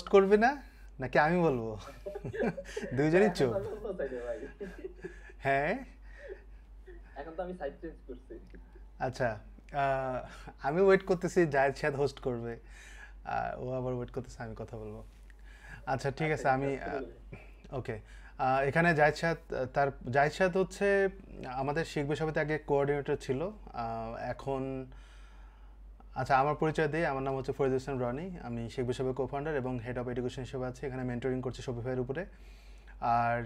Host করবি না নাকি আমি বলবো? দুইজনই এখন তো চুপ। আমি অন্য সাইডে ভাই। হ্যাঁ। এখন তো আমি সাইড চেঞ্জ করছি। আচ্ছা, আমি ওয়েট করতেছি জায়েদ সাদ হোস্ট করবে, ও আবার ওয়েট করতেছে আমি কথা বলবো। আচ্ছা ঠিক আচ্ছা আছে, আমি স্টার্ট শুরু করি। ওকে। এখানে জায়েদ সাদ, তার জায়েদ সাদ হচ্ছে আমাদের শিখ বিষয়তে আগে কোঅর্ডিনেটর ছিল। এখন আচ্ছা, আমার পরিচয় দিয়ে, আমার নাম হচ্ছে ফরিদ হোসেন রনি, আমি শেখ বিশ্ববিদ্যালয়ের কো-ফাউন্ডার এবং হেড অফ এডুকেশন হিসেবে আছি। এখানে মেন্টরিং করছি শপিফাইয়ের উপরে, আর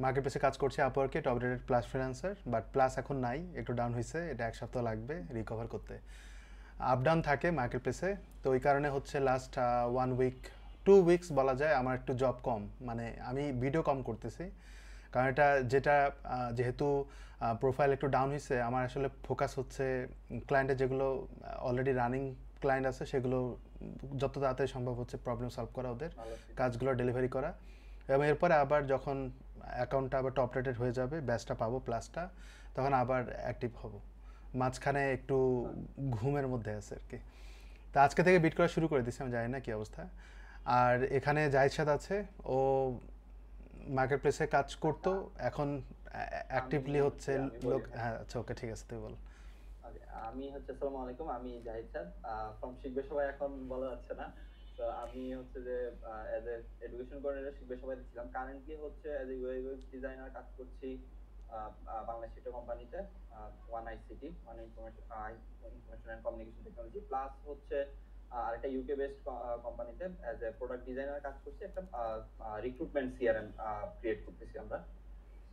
মার্কেট প্লেসে কাজ করছি আপওয়ার্কে, top rated plus freelancer. But plus এখন নাই, একটু ডাউন হয়েছে, এটা এক সপ্তাহ লাগবে রিকভার করতে। আপ ডাউন থাকে মার্কেট প্লেসে, তো ওই কারণে হচ্ছে লাস্ট 1 উইক 2 উইকস বলা যায় আমার একটু জব কম, মানে আমি ভিডিও কম করতেছি। কারণ এটা যেটা যেহেতু প্রোফাইল একটু ডাউন হয়েছে, আমার আসলে ফোকাস হচ্ছে ক্লায়েন্টের যেগুলো অলরেডি রানিং ক্লায়েন্ট আছে সেগুলো যত তাড়াতাড়ি সম্ভব হচ্ছে প্রবলেম সলভ করা, ওদের ভালো ছিল। কাজগুলো ডেলিভারি করা। এবং এরপরে আবার যখন অ্যাকাউন্টটা আবার টপ রেটেড হয়ে যাবে, ব্যাচটা পাবো প্লাসটা, তখন আবার অ্যাক্টিভ হব। মাঝখানে একটু ঘুমের মধ্যে আছে আর কি। তা আজকে থেকে বিট করা শুরু করে দিচ্ছি, আমি জানি না কী অবস্থা। আর এখানে জাহিদ সাদ আছে, ও মার্কেট প্লেসে কাজ করতো, আচ্ছা এখন আমি অ্যাক্টিভলি হচ্ছে আমি বলি লোক। ভাই। হ্যাঁ আচ্ছা, ওকে ঠিক আছে, তুই বল। Okay, আমি হচ্ছে আসসালামু আলাইকুম, আমি জাহিদ চাঁদ ফ্রম শিখবে সবাই, এখন বলা যাচ্ছে না। তো আমি হচ্ছে যে এজ এ এডুকেশন কোঅর্ডিনেটর শিখবে সবাই ছিলাম, কারেন্টলি হচ্ছে এজ এ ওয়েব ডিজাইনার কাজ করছি বাংলাদেশ একটা কোম্পানিতে, one ICT, one information and communication technology, plus হচ্ছে আরেকটা ইউকে বেসড কোম্পানিতে এজ এ প্রোডাক্ট ডিজাইনার কাজ করছি, একটা রিক্রুটমেন্ট সিআরএম ক্রিয়েট করতেছি আমরা।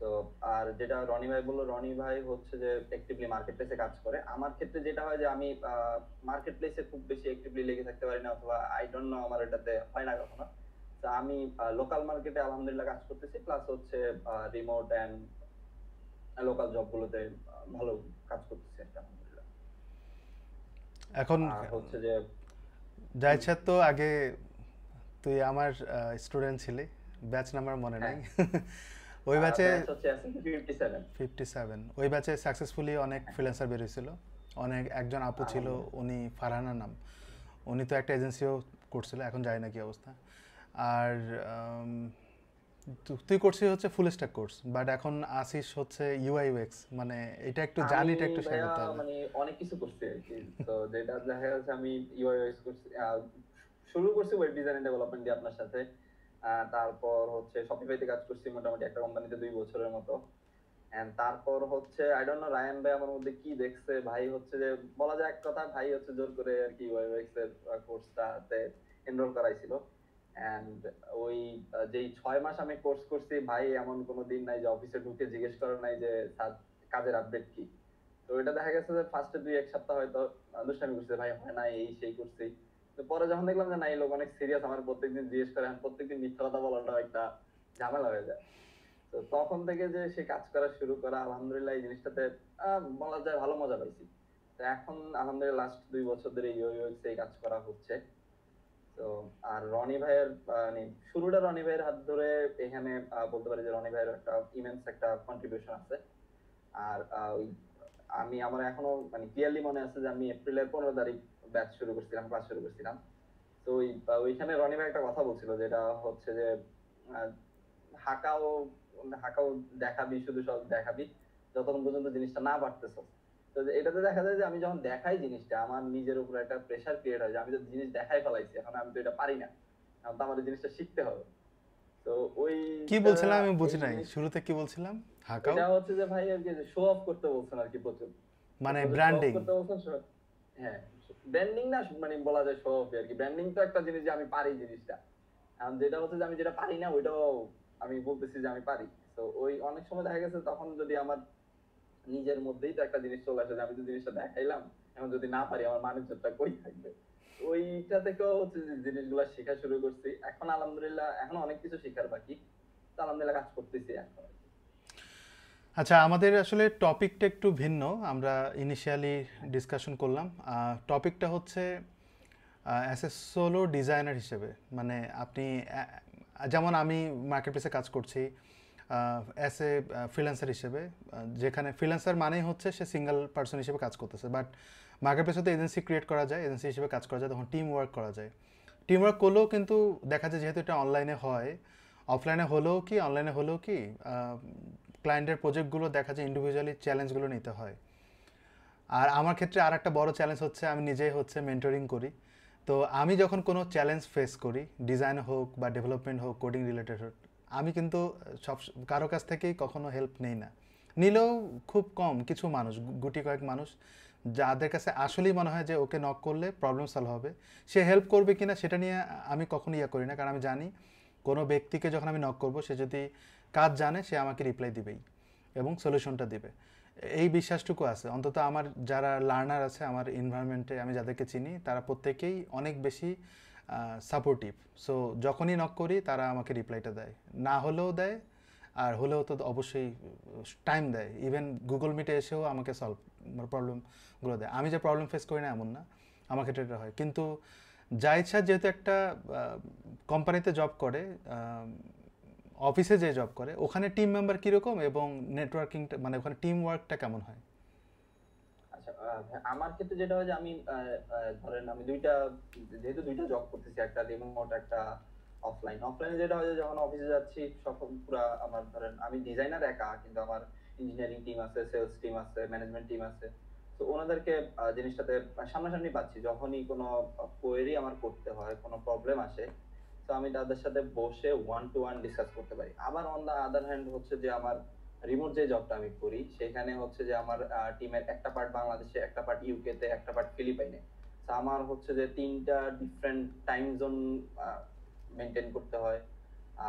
তো আর যেটা রনি ভাই বললো, রনি ভাই হচ্ছে যে অ্যাক্টিভলি মার্কেট প্লেসে কাজ করে। আমার ক্ষেত্রে যেটা হয় যে আমি মার্কেট প্লেসে খুব বেশি অ্যাক্টিভলি লেগে থাকতে পারি না, অথবা আই ডোন্ট নো, আমার এটাতে হয় না কখনো। তো আমি লোকাল মার্কেটে আলহামদুলিল্লাহ কাজ করতেছি, প্লাস হচ্ছে রিমোট এন্ড লোকাল জবগুলোতে ভালো কাজ করতেছি আর কি, আলহামদুলিল্লাহ। এখন আর হচ্ছে যে জাহিদ সাদ তো আগে, তুই আমার স্টুডেন্ট ছিলি, ব্যাচ নাম্বার মনে নাই। হ্যাঁ, ওই ব্যাচে ব্যাচ হচ্ছে এসএমপি 57। 57, ওই ব্যাচে সাকসেসফুলি অনেক হ্যাঁ, ফ্রিল্যান্সার বেরিয়েছিল। অনেক, একজন আপু ছিল, আলহামদুলিল্লাহ। উনি ফারহানা নাম, উনি তো একটা এজেন্সিও করছিল, এখন জানি না কি অবস্থা। আর তুই করছিস হচ্ছে ফুল স্ট্যাক কোর্স, বাট এখন আসিস হচ্ছে ইউআই ইউএক্স, মানে এটা একটু আমি জার্নিটা একটু শেয়ার ভাইয়া করতে হবে। মানে অনেক কিছু করছি আর কি। তো যেটা দেখা যাচ্ছে আমি ইউআইএস করছি, শুরু করছি ওয়েব ডিজাইন এন্ড ডেভেলপমেন্ট দিয়ে আপনার সাথে। তারপর হচ্ছে শপিফাইতে কাজ করছি মোটামুটি একটা কোম্পানিতে 2 বছরের মতো। এন্ড তারপর হচ্ছে আই ডোন্ট নো রায়ান ভাই আমার মধ্যে কি দেখছে, ভাই হচ্ছে যে বলা যায় এক কথা, ভাই হচ্ছে জোর করে আর কি ইউআইএক্স এর কোর্সটাতে এনরোল করাইছিল। এন্ড ওই যেই 6 মাস আমি কোর্স করছি, ভাই এমন কোনো দিন নাই যে অফিসে ঢুকে জিজ্ঞেস করে নাই যে স্যার কাজের আপডেট কি। তো এটা দেখা গেছে যে ফার্স্টে 2-1 সপ্তাহ হয়তো দুষ্টামি করছে, ভাই হয় না এই সেই করছি। তো পরে যখন দেখলাম যে না, এই লোক অনেক সিরিয়াস, আমার প্রত্যেকদিন জিজ্ঞেস করে, আমি প্রত্যেকদিন মিথ্যা কথা বলাটা একটা ঝামেলা হয়ে যায়। তো তখন থেকে যে সে কাজ করা শুরু করা, আলহামদুলিল্লাহ এই জিনিসটাতে বলা যায় ভালো মজা পাইছি। তো এখন আলহামদুলিল্লাহ লাস্ট 2 বছর ধরে ইউএক্স এই কাজ করা হচ্ছে। তো আর রনি ভাইয়ের মানে শুরুটা রনি ভাইয়ের হাত ধরে, এখানে বলতে পারি যে রনি ভাইয়ের একটা ইমেন্স একটা কন্ট্রিবিউশন আছে। আর ওই আমি আমার এখনো মানে ক্লিয়ারলি মনে আছে যে আমি এপ্রিলের 15 তারিখ ব্যাচ শুরু করছিলাম, ক্লাস শুরু করছিলাম। তো ওইখানে রনি ভাই একটা কথা বলছিল, যেটা হচ্ছে যে আহ, হাঁকাও হাঁকাও দেখাবি, শুধু সব দেখাবি যতক্ষণ পর্যন্ত জিনিসটা না পারতেছ। তো এটাতে দেখা যায় যে আমি যখন দেখাই জিনিসটা, আমার নিজের উপর একটা প্রেশার ক্রিয়েট হয় যে আমি তো জিনিস দেখাই ফেলাইছি, এখন আমি তো এটা পারি না, এখন তো আমার এই জিনিসটা শিখতে হবে। তো কি ওইটা বলছিলাম আমি বুঝি এই নাই, জিনিস, শুরুতে কি বলছিলাম? হাকাও এটা হচ্ছে যে ভাই আর কি শো অফ করতে বলছেন আর কি প্রচুর। তো মানে প্রচুর শো অফ ব্র্যান্ডিং। করতে বলছেন। হ্যাঁ, ব্র্যান্ডিং না, মানে বলা যায় শো অফ আর কি। ব্র্যান্ডিং তো একটা জিনিস যে আমি পারি জিনিসটা, এখন যেটা হচ্ছে যে আমি যেটা পারি না ওইটাও আমি বলতেছি যে আমি পারি। তো ওই অনেক সময় দেখা গেছে তখন যদি আমার নিজের মধ্যেই তো একটা জিনিস চলে আসে যে আমি তো জিনিসটা দেখাইলাম, এখন যদি না পারি আমার মানুষজনটা কই থাকবে। তো ওইটা থেকেও হচ্ছে যে জিনিসগুলো শেখা শুরু করছি। এখন আলহামদুলিল্লাহ এখন অনেক কিছু শেখার বাকি, তো আলহামদুলিল্লাহ কাজ করতেছি এখন আর কি। আচ্ছা, আমাদের আসলে টপিকটা একটু ভিন্ন, আমরা ইনিশিয়ালি ডিসকাশন করলাম। টপিকটা হচ্ছে অ্যাজ এ সোলো ডিজাইনার হিসেবে, মানে আপনি যেমন আমি মার্কেট প্লেসে কাজ করছি অ্যাজ এ ফ্রিল্যান্সার হিসেবে, যেখানে ফ্রিল্যান্সার মানেই হচ্ছে সে সিঙ্গেল পার্সন হিসেবে কাজ করতেছে, বাট মার্কেট প্লেসে তো এজেন্সি ক্রিয়েট করা যায়, এজেন্সি হিসেবে কাজ করা যায়, তখন টিম ওয়ার্ক করা যায়। টিম ওয়ার্ক করলেও কিন্তু দেখা যায় যেহেতু এটা অনলাইনে হয়, অফলাইনে হলেও কি অনলাইনে হলেও কি ক্লায়েন্টের প্রজেক্টগুলো দেখা যায় ইন্ডিভিজুয়ালি চ্যালেঞ্জগুলো নিতে হয়। আর আমার ক্ষেত্রে আর একটা বড় চ্যালেঞ্জ হচ্ছে আমি নিজেই হচ্ছে মেন্টরিং করি। তো আমি যখন কোনো চ্যালেঞ্জ ফেস করি, ডিজাইন হোক বা ডেভেলপমেন্ট হোক, কোডিং রিলেটেড হোক, আমি কিন্তু সব কারো কাছ থেকেই কখনো হেল্প নেই না। নিলেও খুব কম কিছু মানুষ, গুটি কয়েক মানুষ যাদের কাছে আসলেই মনে হয় যে ওকে নক করলে প্রবলেম সলভ হবে, সে হেল্প করবে কিনা সেটা নিয়ে আমি কখনো ইয়া করি না, কারণ আমি জানি কোনো ব্যক্তিকে যখন আমি নক করব সে যদি কাজ জানে সে আমাকে রিপ্লাই দিবেই এবং সলিউশনটা দিবে। এই বিশ্বাসটুকু আছে অন্তত আমার যারা লার্নার আছে আমার এনভায়রনমেন্টে, আমি যাদেরকে চিনি তারা প্রত্যেকেই অনেক বেশি সাপোর্টিভ। সো যখনই নক করি তারা আমাকে রিপ্লাইটা দেয়, না হলেও দেয়, আর হলেও তো অবশ্যই টাইম দেয়। ইভেন গুগল মিটে এসেও আমাকে সলভ প্রবলেমগুলো দেয়। আমি যে প্রবলেম ফেস করি না এমন না, আমার ক্ষেত্রে এটা হয়। কিন্তু জাহিদ যেহেতু একটা কোম্পানিতে জব করে, অফিসে যে জব করে, ওখানে টিম মেম্বার কীরকম এবং নেটওয়ার্কিংটা মানে ওখানে টিম ওয়ার্কটা কেমন হয়? আচ্ছা, আমার ক্ষেত্রে যেটা হয় যে আমি ধরেন আমি যেহেতু দুইটা জব করতেছি, একটা রিমোট একটা অফলাইন। অফলাইনে যেটা হয় যে যখন অফিসে যাচ্ছি সব পুরা আমার ধরেন আমি ডিজাইনার একা, কিন্তু আমার ইঞ্জিনিয়ারিং টিম আছে, সেলস টিম আছে, ম্যানেজমেন্ট টিম আছে। তো ওনাদেরকে জিনিসটাতে সামনাসামনি পাচ্ছি। যখনই কোনো কোয়েরি আমার করতে হয়, কোনো প্রবলেম আসে, তো আমি তাদের সাথে বসে ওয়ান টু ওয়ান ডিসকাস করতে পারি। আবার অন দা আদার হ্যান্ড হচ্ছে যে আমার রিমোট যে জবটা আমি করি সেখানে হচ্ছে যে আমার টিমের একটা পার্ট বাংলাদেশে, একটা পার্ট ইউকে তে, একটা পার্ট ফিলিপাইনে। তো আমার হচ্ছে যে তিনটা ডিফারেন্ট টাইম জোন মেনটেন করতে হয়।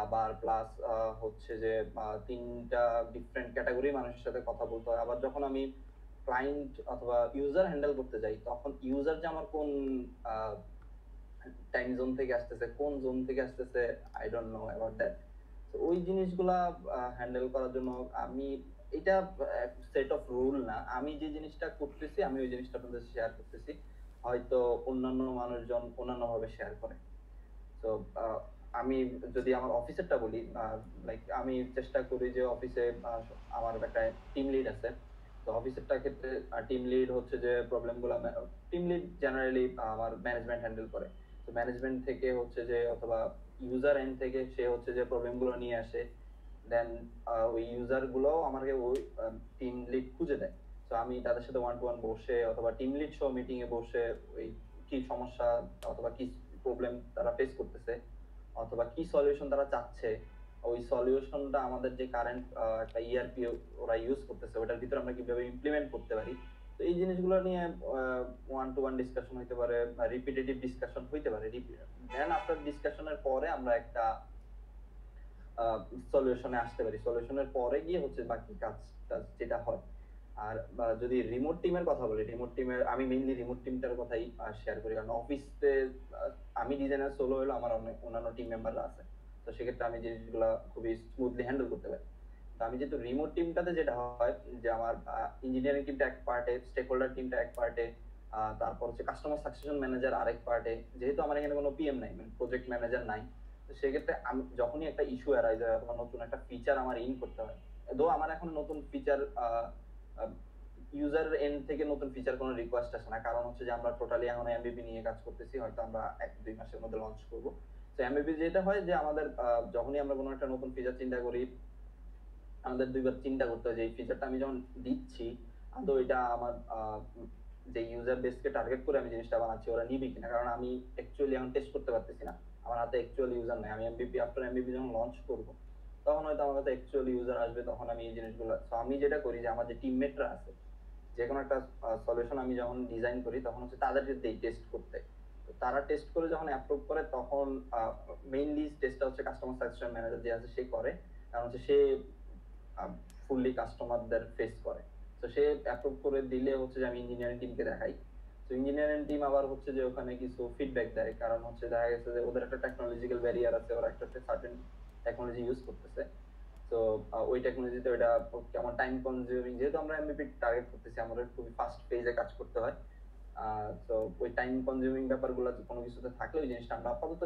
আবার প্লাস হচ্ছে যে তিনটা ডিফারেন্ট ক্যাটাগরি মানুষের সাথে কথা বলতে হয়। আবার যখন আমি ক্লায়েন্ট অথবা ইউজার হ্যান্ডেল করতে যাই, তখন ইউজার যে আমার কোন টাইম জোন থেকে আসতেছে, কোন জোন থেকে আসতেছে, I don't know about that. তো ওই জিনিসগুলা হ্যান্ডেল করার জন্য আমি, এটা সেট অফ রুল না, আমি যে জিনিসটা করতেছি আমি ওই জিনিসটা আপনাদের শেয়ার করতেছি, হয়তো অন্যান্য মানুষজন অন্যান্য ভাবে শেয়ার করে। তো আমি যদি আমার অফিসেরটা বলি, লাইক আমি চেষ্টা করি যে অফিসে আমার একটা টিম লিড আছে। তো অফিসেরটা ক্ষেত্রে টিম লিড হচ্ছে যে প্রবলেম গুলা, টিম লিড জেনারেলি আমার ম্যানেজমেন্ট হ্যান্ডেল করে। তো ম্যানেজমেন্ট থেকে হচ্ছে যে অথবা ইউজার এন্ড থেকে সে হচ্ছে যে প্রবলেম গুলো নিয়ে আসে, দেন ওই ইউজার গুলো আমাকে ওই টিম লিড খুঁজে দেয়। তো আমি তাদের সাথে ওয়ান টু ওয়ান বসে অথবা টিম লিড সহ মিটিং এ বসে ওই কি সমস্যা অথবা কি প্রবলেম তারা ফেস করতেছে অথবা কি সলিউশন তারা চাচ্ছে, ওই সলিউশনটা আমাদের যে কারেন্ট একটা ইআরপি ওরা ইউজ করতেছে ওটার ভিতরে আমরা কিভাবে ইমপ্লিমেন্ট করতে পারি। তো এই জিনিসগুলো নিয়ে ওয়ান টু ওয়ান ডিসকাশন হইতে পারে বা রিপিটেটিভ ডিসকাশন হইতে পারে। দেন আফটার ডিসকাশনের পরে আমরা একটা সলিউশনে আসতে পারি। সলিউশনের পরে গিয়ে হচ্ছে বাকি কাজটা যেটা হয়। আর যদি রিমোট টিমের কথা বলি, রিমোট টিমের আমি মেইনলি রিমোট টিমটার কথাই শেয়ার করি, কারণ অফিসে আমি ডিজাইনার সোলো হলো, আমার অনেক অন্যান্য টিম মেম্বাররা আছে। তো সেক্ষেত্রে আমি জিনিসগুলো খুবই স্মুথলি হ্যান্ডেল করতে পারি। তো আমি যেহেতু রিমোট টিমটাতে যেটা হয় যে আমার ইঞ্জিনিয়ারিং টিমটা এক পার্টে, স্টেক হোল্ডার টিমটা এক পার্টে, তারপর হচ্ছে কাস্টমার সাকসেশন ম্যানেজার আরেক পার্টে। যেহেতু আমার এখানে কোনো পিএম নাই, মানে প্রজেক্ট ম্যানেজার নাই, তো সেক্ষেত্রে আমি যখনই একটা ইস্যু অ্যারাইজ হয় অথবা নতুন একটা ফিচার আমার ইন করতে হয়, দো আমার এখন নতুন ফিচার ইউজার এন্ড থেকে নতুন ফিচার কোনো রিকোয়েস্ট আসে না, কারণ হচ্ছে যে আমরা টোটালি এখন এমবিপি নিয়ে কাজ করতেছি, হয়তো আমরা 1-2 মাসের মধ্যে লঞ্চ করব। তো এমবিপি যেটা হয় যে আমাদের যখনই আমরা কোনো একটা নতুন ফিচার চিন্তা করি, আমাদের দুইবার চিন্তা করতে হয় যে এই ফিচারটা আমি যখন দিচ্ছি আদৌ এটা আমার যে ইউজার বেসকে টার্গেট করে আমি জিনিসটা বানাচ্ছি ওরা নিবে কিনা, কারণ আমি অ্যাকচুয়ালি এখন টেস্ট করতে পারতেছি না, আমার হাতে অ্যাকচুয়াল ইউজার নাই। আমি এমবিপি আফটার এমবিপি যখন লঞ্চ করব তখন হয়তো আমার কাছে অ্যাকচুয়াল ইউজার আসবে, তখন আমি এই জিনিসগুলো, তো আমি যেটা করি যে আমার যে টিমমেটরা আছে, যে কোনো একটা সলিউশন আমি যখন ডিজাইন করি তখন হচ্ছে তাদেরকে দেই টেস্ট করতে। তো তারা টেস্ট করে যখন অ্যাপ্রুভ করে তখন মেইনলি টেস্টটা হচ্ছে কাস্টমার সাকসেশন ম্যানেজার যে আছে সে করে, কারণ হচ্ছে সে ফুললি কাস্টমারদের ফেস করে। তো সে অ্যাপ্রুভ করে দিলে হচ্ছে যে আমি ইঞ্জিনিয়ারিং টিমকে দেখাই। তো ইঞ্জিনিয়ারিং টিম আবার হচ্ছে যে ওখানে কিছু ফিডব্যাক দেয়, কারণ হচ্ছে দেখা গেছে যে ওদের একটা টেকনোলজিক্যাল ব্যারিয়ার আছে, ওরা একটা সার্টেন টেকনোলজি ইউজ করতেছে। তো ওই টেকনোলজিতে ওইটা কেমন টাইম কনজিউমিং, যেহেতু আমরা এমবিপি টার্গেট করতেছি আমাদের খুবই ফাস্ট ফেজে কাজ করতে হয়। তো ওই টাইম কনজিউমিং ব্যাপারগুলো কোনো কিছুতে থাকলে ওই জিনিসটা আমরা আপাতত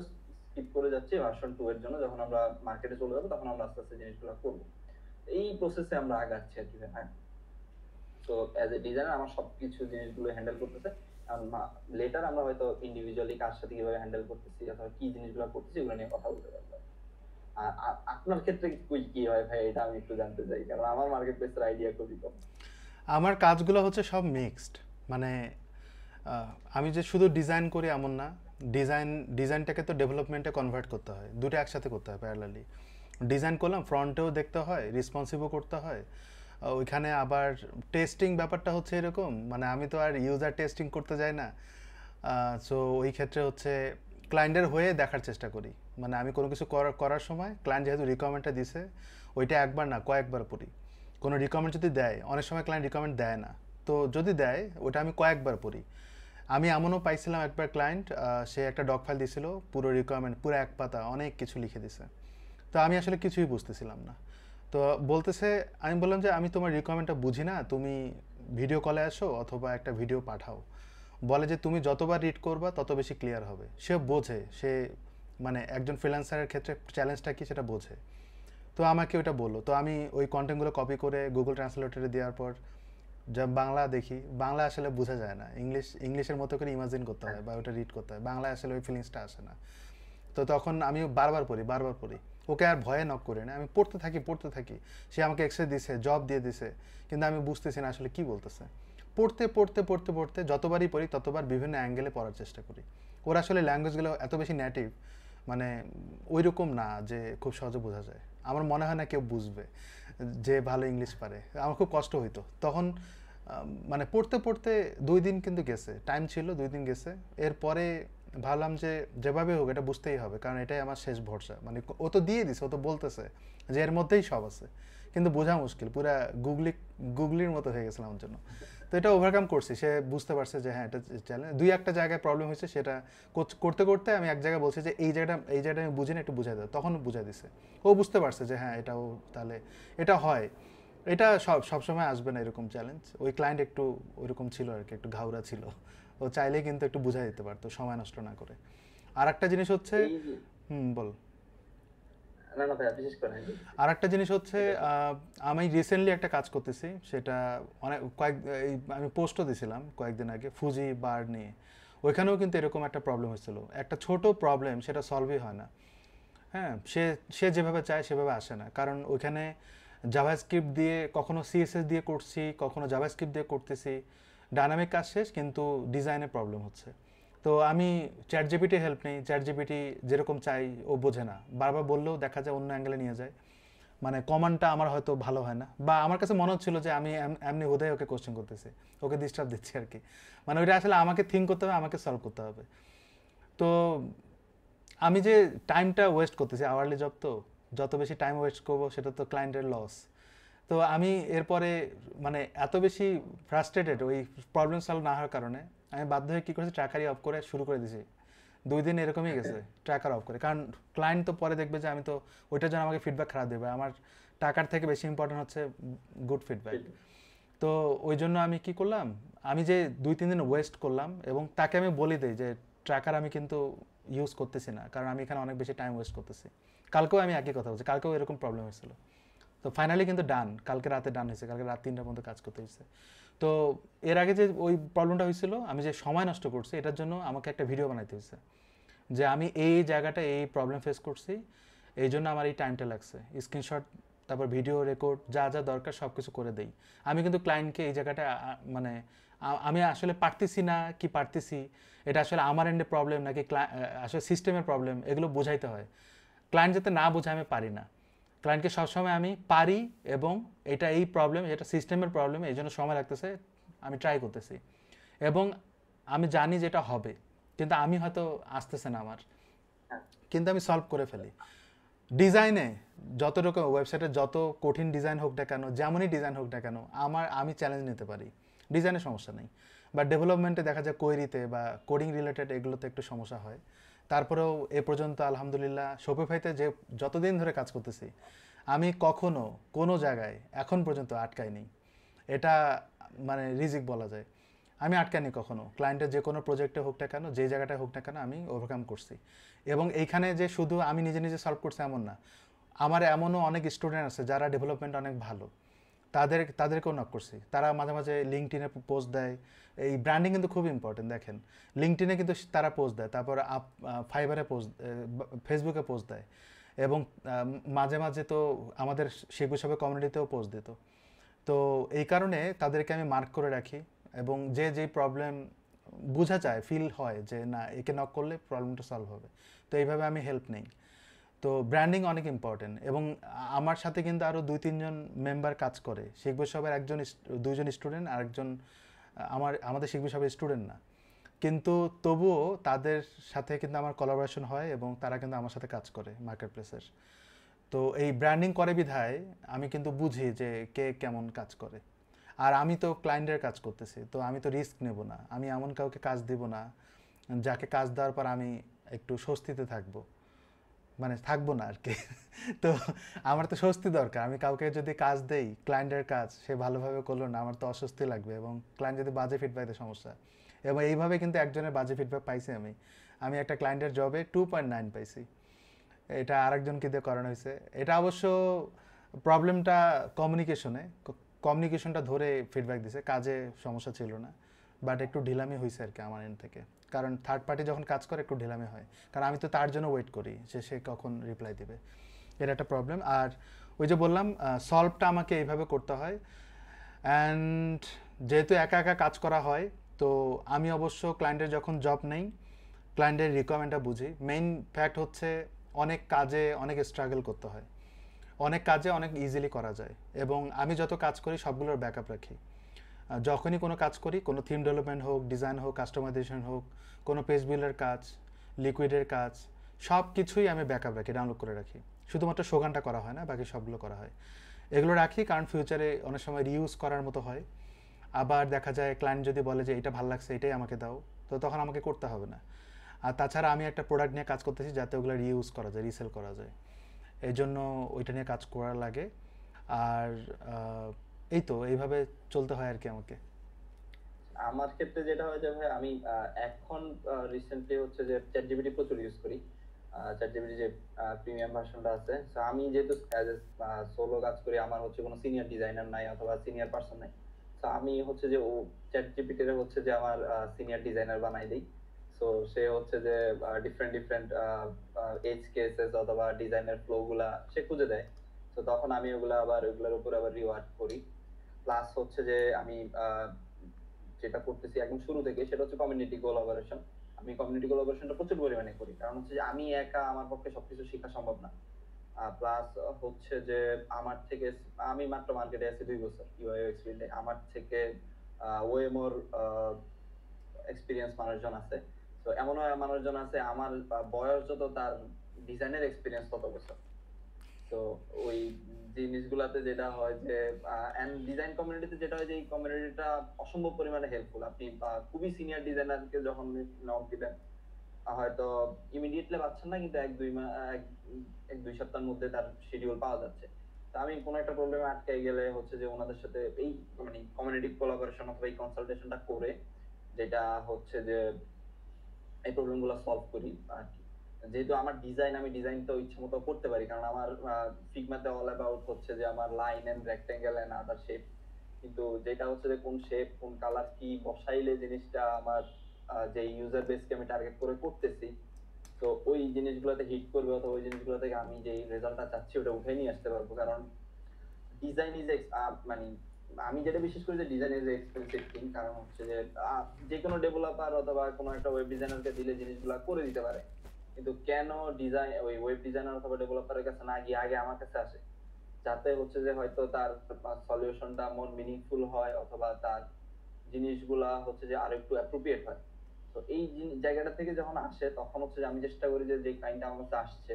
স্কিপ করে যাচ্ছি ভার্সন 2 এর জন্য, যখন আমরা মার্কেটে চলে যাবো তখন আমরা আস্তে আস্তে জিনিসগুলো করবো। এই প্রসেসে আমরা আগাচ্ছি আর কি। হ্যাঁ, তো অ্যাজ এ ডিজাইনার আমার সবকিছু জিনিসগুলো হ্যান্ডেল করতেছে। লেটার আমরা হয়তো ইন্ডিভিজুয়ালি কার সাথে কিভাবে হ্যান্ডেল করতেছি অথবা কি জিনিসগুলো করতেছি ওগুলো নিয়ে কথা বলতে পারবো। আর আপনার ক্ষেত্রে কি হয় ভাই, এটা আমি একটু জানতে চাই, কারণ আমার মার্কেট প্লেসের আইডিয়া খুবই কম। আমার কাজগুলো হচ্ছে সব মিক্সড, মানে আমি যে শুধু ডিজাইন করি এমন না, ডিজাইনটাকে তো ডেভেলপমেন্টে কনভার্ট করতে হয়, দুটো একসাথে করতে হয় প্যারালালি। ডিজাইন করলাম, ফ্রন্টেও দেখতে হয়, রেসপন্সিভও করতে হয়, ওইখানে আবার টেস্টিং ব্যাপারটা হচ্ছে এরকম, মানে আমি তো আর ইউজার টেস্টিং করতে যাই না। সো ওই ক্ষেত্রে হচ্ছে ক্লায়েন্টের হয়ে দেখার চেষ্টা করি, মানে আমি কোনো কিছু করার সময় ক্লায়েন্ট যেহেতু রিকমেন্ডটা দিছে, ওইটা একবার না কয়েকবার পড়ি। কোনো রিকমেন্ড যদি দেয়, অনেক সময় ক্লায়েন্ট রিকমেন্ড দেয় না, তো যদি দেয় ওটা আমি কয়েকবার পড়ি। আমি এমনও পাইছিলাম একবার ক্লায়েন্ট, সে একটা ডক ফাইল দিছিল, পুরো রিকোয়ারমেন্ট পুরো এক পাতা অনেক কিছু লিখে দিছে। তো আমি আসলে কিছুই বুঝতেছিলাম না। তো বলতেছে, আমি বললাম যে আমি তোমার রিকোয়ারমেন্টটা বুঝি না, তুমি ভিডিও কলে আসো অথবা একটা ভিডিও পাঠাও। বলে যে তুমি যতবার রিড করবা তত বেশি ক্লিয়ার হবে। সে বোঝে, সে মানে একজন ফ্রিল্যান্সারের ক্ষেত্রে চ্যালেঞ্জটা কি সেটা বোঝে। তো আমাকে ওইটা বললো, তো আমি ওই কন্টেন্টগুলো কপি করে গুগল ট্রান্সলেটরে দেওয়ার পর যা বাংলা দেখি, বাংলা আসলে বোঝা যায় না, ইংলিশের মতো করে ইমাজিন করতে হয় বা ওটা রিড করতে হয়, বাংলা আসলে ওই ফিলিংসটা আসে না। তো তখন আমি বারবার পড়ি, ওকে আর ভয়ে নক করি না, আমি পড়তে থাকি। সে আমাকে এক্সেস দিছে, জব দিয়ে দিছে, কিন্তু আমি বুঝতেছি না আসলে কি বলতেছে। পড়তে যতবারই পড়ি ততবার বিভিন্ন অ্যাঙ্গেলে পড়ার চেষ্টা করি। ওরা আসলে ল্যাঙ্গুয়েজগুলো এত বেশি নেটিভ, মানে ওই রকম না যে খুব সহজে বোঝা যায়। আমার মনে হয় না কেউ বুঝবে যে ভালো ইংলিশ পারে। আমার খুব কষ্ট হইতো তখন, মানে পড়তে 2 দিন কিন্তু গেছে, টাইম ছিল 2 দিন গেছে। এরপরে ভাবলাম যে যেভাবে হোক এটা বুঝতেই হবে, কারণ এটাই আমার শেষ ভরসা। মানে ও তো দিয়ে দিছে, ও তো বলতেছে যে এর মধ্যেই সব আছে, কিন্তু বোঝা মুশকিল, পুরা গুগলির মতো হয়ে গেছিলাম আমার জন্য। তো এটা ওভারকাম করছি, সে বুঝতে পারছে যে হ্যাঁ এটা চ্যালেঞ্জ। দুই একটা জায়গায় প্রবলেম হয়েছে, সেটা করতে আমি এক জায়গায় বলছি যে এই জায়গাটা আমি বুঝি না, একটু বুঝাই দাও, তখন বুঝাই দিছে। ও বুঝতে পারছে যে হ্যাঁ এটাও তাহলে এটা হয়। এটা সবসময় আসবে না এরকম চ্যালেঞ্জ, ওই ক্লায়েন্ট একটু ওইরকম ছিল আর কি, একটু ঘাউরা ছিল। ও চাইলেই কিন্তু একটু বুঝাই দিতে পারতো সময় নষ্ট না করে। আর একটা জিনিস হচ্ছে, এই যে বল। না না ভাই, বিশেষ করে আর একটা জিনিস হচ্ছে, এটা আমি রিসেন্টলি একটা কাজ করতেছি, সেটা অনেক আমি পোস্টও দিয়েছিলাম কয়েকদিন আগে, ফুজি বার নিয়ে। ওইখানেও কিন্তু এরকম একটা প্রবলেম হয়েছিল, একটা ছোট প্রবলেম, সেটা সলভই হয় না। হ্যাঁ, সে সে যেভাবে চায় সেভাবে আসে না, কারণ ওইখানে জাভাস্ক্রিপ্ট দিয়ে, কখনো সিএসএস দিয়ে করছি, কখনো জাভাস্ক্রিপ্ট দিয়ে করতেছি, ডায়নামিক কাজ শেষ, কিন্তু ডিজাইনে প্রবলেম হচ্ছে। তো আমি চ্যাট জিপিটি হেল্প নেই, চ্যাট জিপিটি যেরকম চাই ও বোঝে না, বারবার বললেও দেখা যায় অন্য অ্যাঙ্গেলে নিয়ে যায়। মানে কমান্ডটা আমার হয়তো ভালো হয় না, বা আমার কাছে মনে হচ্ছিল যে আমি এমনি হুদাই ওকে কোশ্চেন করতেছি, ওকে ডিস্টার্ব দিচ্ছি আর কি। মানে ওইটা আসলে আমাকে থিঙ্ক করতে হবে, আমাকে সলভ করতে হবে। তো আমি যে টাইমটা ওয়েস্ট করতেছি, আওয়ারলি জব তো, যত বেশি টাইম ওয়েস্ট করবো সেটা তো ক্লায়েন্টের লস। তো আমি এরপরে মানে এত বেশি ফ্রাস্ট্রেটেড ওই প্রবলেম সলভ না হওয়ার কারণে, আমি বাধ্য হয়ে কী করেছি, ট্র্যাকারই অফ করে শুরু করে দিয়েছি। 2 দিন এরকমই গেছে ট্র্যাকার অফ করে, কারণ ক্লায়েন্ট তো পরে দেখবে যে আমি তো ওইটার জন্য আমাকে ফিডব্যাক খারাপ দেবে। আমার টাকার থেকে বেশি ইম্পর্টেন্ট হচ্ছে গুড ফিডব্যাক। তো ওই জন্য আমি কি করলাম, আমি যে 2-3 দিন ওয়েস্ট করলাম, এবং তাকে আমি বলে দিই যে ট্র্যাকার আমি কিন্তু ইউজ করতেছি না, কারণ আমি এখানে অনেক বেশি টাইম ওয়েস্ট করতেছি। কালকেও আমি একই কথা বলছি, কালকেও এরকম প্রবলেম হয়েছিল। তো ফাইনালি কিন্তু ডান, কালকে রাতে ডান হয়েছে, কালকে রাত 3টার মধ্যে কাজ করতে হয়েছে। তো এর আগে যে ওই প্রবলেমটা হয়েছিল, আমি যে সময় নষ্ট করছি, এটার জন্য আমাকে একটা ভিডিও বানাইতে হয়েছে যে আমি এই জায়গাটা এই প্রবলেম ফেস করছি, এই জন্য আমার এই টাইমটা লাগছে। স্ক্রিনশট, তারপর ভিডিও রেকর্ড, যা যা দরকার সব কিছু করে দেই। আমি কিন্তু ক্লায়েন্টকে এই জায়গাটা মানে আমি আসলে পারতেছি না কি পারতেছি, এটা আসলে আমার এন্ডে প্রবলেম নাকি আসলে সিস্টেমের প্রবলেম, এগুলো বোঝাইতে হয়। ক্লায়েন্ট যাতে না বোঝে আমি পারি না, ক্লায়েন্টকে সবসময় আমি পারি, এবং এটা এই প্রবলেম, এটা সিস্টেমের প্রবলেম, এই জন্য সময় লাগতেছে, আমি ট্রাই করতেছি, এবং আমি জানি যেটা হবে, কিন্তু আমি হয়তো আসতেছে না আমার, কিন্তু আমি সলভ করে ফেলি। ডিজাইনে যত রকম ওয়েবসাইটে যত কঠিন ডিজাইন হোক না কেন, যেমনই ডিজাইন হোক না কেন, আমি চ্যালেঞ্জ নিতে পারি, ডিজাইনের সমস্যা নেই। বা ডেভেলপমেন্টে দেখা যায় কোয়েরিতে বা কোডিং রিলেটেড এগুলোতে একটু সমস্যা হয়। তারপরেও এ পর্যন্ত আলহামদুলিল্লাহ শপিফাইতে যে যতদিন ধরে কাজ করতেছি, আমি কখনো কোনো জায়গায় এখন পর্যন্ত আটকাইনি। এটা মানে রিজিক বলা যায়। আমি আটকাইনি কখনো, ক্লায়েন্টের যে কোনো প্রজেক্টে হোক না কেন, যে জায়গাটায় হোক না কেন, আমি ওভারকাম করছি। এবং এইখানে যে শুধু আমি নিজে নিজে সলভ করছি এমন না, আমার এমনও অনেক স্টুডেন্ট আছে যারা ডেভেলপমেন্ট অনেক ভালো, তাদেরকেও নক করছি, তারা মাঝে মাঝে লিঙ্কডইনে পোস্ট দেয়। এই ব্র্যান্ডিং কিন্তু খুব ইম্পর্টেন্ট। দেখেন লিঙ্কডইনে কিন্তু তারা পোস্ট দেয়, তারপর ফাইবারে পোস্ট, ফেসবুকে পোস্ট দেয়, এবং মাঝে মাঝে তো আমাদের শিল্প সভায় কমিউনিটিতেও পোস্ট দিত। তো এই কারণে তাদেরকে আমি মার্ক করে রাখি, এবং যে যেই প্রবলেম বোঝা যায়, ফিল হয় যে না একে নক করলে প্রবলেমটা সলভ হবে, তো এইভাবে আমি হেল্প নেই। তো ব্র্যান্ডিং অনেক ইম্পর্টেন্ট। এবং আমার সাথে কিন্তু আরও 2-3 জন মেম্বার কাজ করে শিখবে সবের, দুইজন স্টুডেন্ট আর একজন আমাদের শিখবে সবের স্টুডেন্ট না, কিন্তু তবুও তাদের সাথে কিন্তু আমার কোলাবোরেশন হয় এবং তারা কিন্তু আমার সাথে কাজ করে মার্কেট প্লেসের। তো এই ব্র্যান্ডিং করে বিধায় আমি কিন্তু বুঝি যে কে কেমন কাজ করে। আর আমি তো ক্লায়েন্টের কাজ করতেছি, তো আমি তো রিস্ক নেব না, আমি এমন কাউকে কাজ দিব না যাকে কাজ দেওয়ার পর আমি একটু স্বস্তিতে থাকবো, মানে থাকবো না আর কি। তো আমার তো স্বস্তি দরকার। আমি কাউকে যদি কাজ দেই, ক্লায়েন্টের কাজ সে ভালোভাবে করলো না, আমার তো অস্বস্তি লাগবে, এবং ক্লায়েন্ট যদি বাজে ফিডব্যাক দেয় সমস্যা। এবং এইভাবে কিন্তু একজনের বাজে ফিডব্যাক পাইছি আমি। আমি একটা ক্লায়েন্টের জবে 2.9 পাইছি, এটা আরেকজনকে দিয়ে করানো হয়েছে। এটা অবশ্য প্রবলেমটা কমিউনিকেশনটা ধরে ফিডব্যাক দিছে, কাজে সমস্যা ছিল না, বাট একটু ঢিলামি হয়েছে আর কি আমার এন্ড থেকে। কারণ থার্ড পার্টি যখন কাজ করে একটু ঢিলামি হয়, কারণ আমি তো তার জন্য ওয়েট করি যে সে কখন রিপ্লাই দিবে, এটা একটা প্রবলেম। আর ওই যে বললাম সলভটা আমাকে এইভাবে করতে হয়। অ্যান্ড যেহেতু একা একা কাজ করা হয়, তো আমি অবশ্য ক্লায়েন্টের যখন জব নেই, ক্লায়েন্টের রিকোয়ারমেন্টটা বুঝি। মেইন ফ্যাক্ট হচ্ছে অনেক কাজে অনেক স্ট্রাগল করতে হয়, অনেক কাজে অনেক ইজিলি করা যায়, এবং আমি যত কাজ করি সবগুলোর ব্যাকআপ রাখি। যখনই কোনো কাজ করি, কোনো থিম ডেভেলপমেন্ট হোক, ডিজাইন হোক, কাস্টমাইজেশন হোক, কোনো পেজ বিল্ডের কাজ, লিকুইডের কাজ, সব কিছুই আমি ব্যাকআপ রাখি, ডাউনলোড করে রাখি। শুধুমাত্র শোগানটা করা হয় না, বাকি সবগুলো করা হয়। এগুলো রাখি কারণ ফিউচারে অনেক সময় রিউজ করার মতো হয়। আবার দেখা যায় ক্লায়েন্ট যদি বলে যে এটা ভালো লাগছে, এটাই আমাকে দাও, তো তখন আমাকে করতে হবে না। আর তাছাড়া আমি একটা প্রোডাক্ট নিয়ে কাজ করতেছি যাতে ওগুলো রিউজ করা যায়, রিসেল করা যায়, এই জন্য ওইটা নিয়ে কাজ করা লাগে। আর এই তো এইভাবে চলতে হয় আর কি আমাকে। আমার ক্ষেত্রে যেটা হয় যে ভাই আমি এখন রিসেন্টলি হচ্ছে যে চ্যাট জিপিটি প্রচুর ইউজ করি। চ্যাট জিপিটি যে প্রিমিয়াম ভার্সনটা আছে, তো আমি যেহেতু অ্যাজ এ সোলো কাজ করি, আমার হচ্ছে কোনো সিনিয়র ডিজাইনার নাই অথবা সিনিয়র পার্সন নাই, তো আমি হচ্ছে যে ও চ্যাট জিপিটি র হচ্ছে যে আমার সিনিয়র ডিজাইনার বানাই দেই। তো সে হচ্ছে যে ডিফারেন্ট ডিফারেন্ট এজ কেসেস অথবা ডিজাইনের ফ্লো গুলা সে খুঁজে দেয়। তো তখন আমি ওগুলা আবার ওগুলোর উপর আবার রিওয়ার্ক করি। প্লাস হচ্ছে যে আমি যেটা করতেছি একদম শুরু থেকে, সেটা হচ্ছে কমিউনিটি কোলাবোরেশন। আমি কমিউনিটি কোলাবোরেশনটা প্রচুর পরিমাণে করি, কারণ হচ্ছে যে আমি একা আমার পক্ষে সবকিছু শেখা সম্ভব না। প্লাস হচ্ছে যে আমার থেকে, আমি মাত্র মার্কেটে আছি 2 বছর ইউআই ইউএক্স ফিল্ডে, আমার থেকে ওয়ে মোর এক্সপিরিয়েন্স মানুষজন আছে। তো এমন মানুষজন আছে আমার বয়স যত, তার ডিজাইনের এক্সপিরিয়েন্স তত বছর। তো ওই জিনিসগুলাতে যেটা হয় যে এন্ড ডিজাইন কমিউনিটিতে যেটা হয় যে এই কমিউনিটিটা অসম্ভব পরিমাণে হেল্পফুল। আপনি খুবই সিনিয়র ডিজাইনারকে যখন নক দিবেন, হয়তো ইমিডিয়েটলি পাচ্ছেন না, কিন্তু 1-2 সপ্তাহের মধ্যে তার শিডিউল পাওয়া যাচ্ছে। তো আমি কোনো একটা প্রবলেমে আটকে গেলে হচ্ছে যে ওনাদের সাথে এই মানে কমিউনিটি কোলাবোরেশন অথবা এই কনসালটেশনটা করে, যেটা হচ্ছে যে এই প্রবলেম গুলো সলভ করি আর কি। যেহেতু আমার ডিজাইন, আমি ডিজাইন তো ইচ্ছে মতো করতে পারি, কারণ আমার ফিগমাতে অল অ্যাবাউট হচ্ছে যে আমার line and rectangle and other shape. কিন্তু যেটা হচ্ছে যে কোন শেপ কোন কালার কি বসাইলে জিনিসটা আমার যে ইউজার বেসকে আমি টার্গেট করে করতেছি, তো ওই জিনিসগুলোতে হিট করবে, অথবা ওই জিনিসগুলো থেকে আমি যে রেজাল্টটা চাচ্ছি ওটা উঠে নিয়ে আসতে পারবো। কারণ ডিজাইন ইজ মানে আমি যেটা বিশ্বাস করি যে ডিজাইন ইজ এক্সপেন্সিভ থিং। কারণ হচ্ছে যে যে কোনো ডেভেলপার অথবা কোনো একটা ওয়েব ডিজাইনারকে দিলে জিনিসগুলো করে দিতে পারে, কিন্তু কেন ডিজাইন ওই ওয়েব ডিজাইনার অথবা ডেভেলপারের কাছে না গিয়ে আগে আমার কাছে আসে, যাতে হচ্ছে যে হয়তো তার সলিউশনটা মোর মিনিংফুল হয়, অথবা তার জিনিসগুলা হচ্ছে যে আরো একটু অ্যাপ্রোপ্রিয়েট হয়। তো এই জায়গাটা থেকে যখন আসে, তখন হচ্ছে যে আমি চেষ্টা করি যে যে ক্লায়েন্টটা আমার কাছে আসছে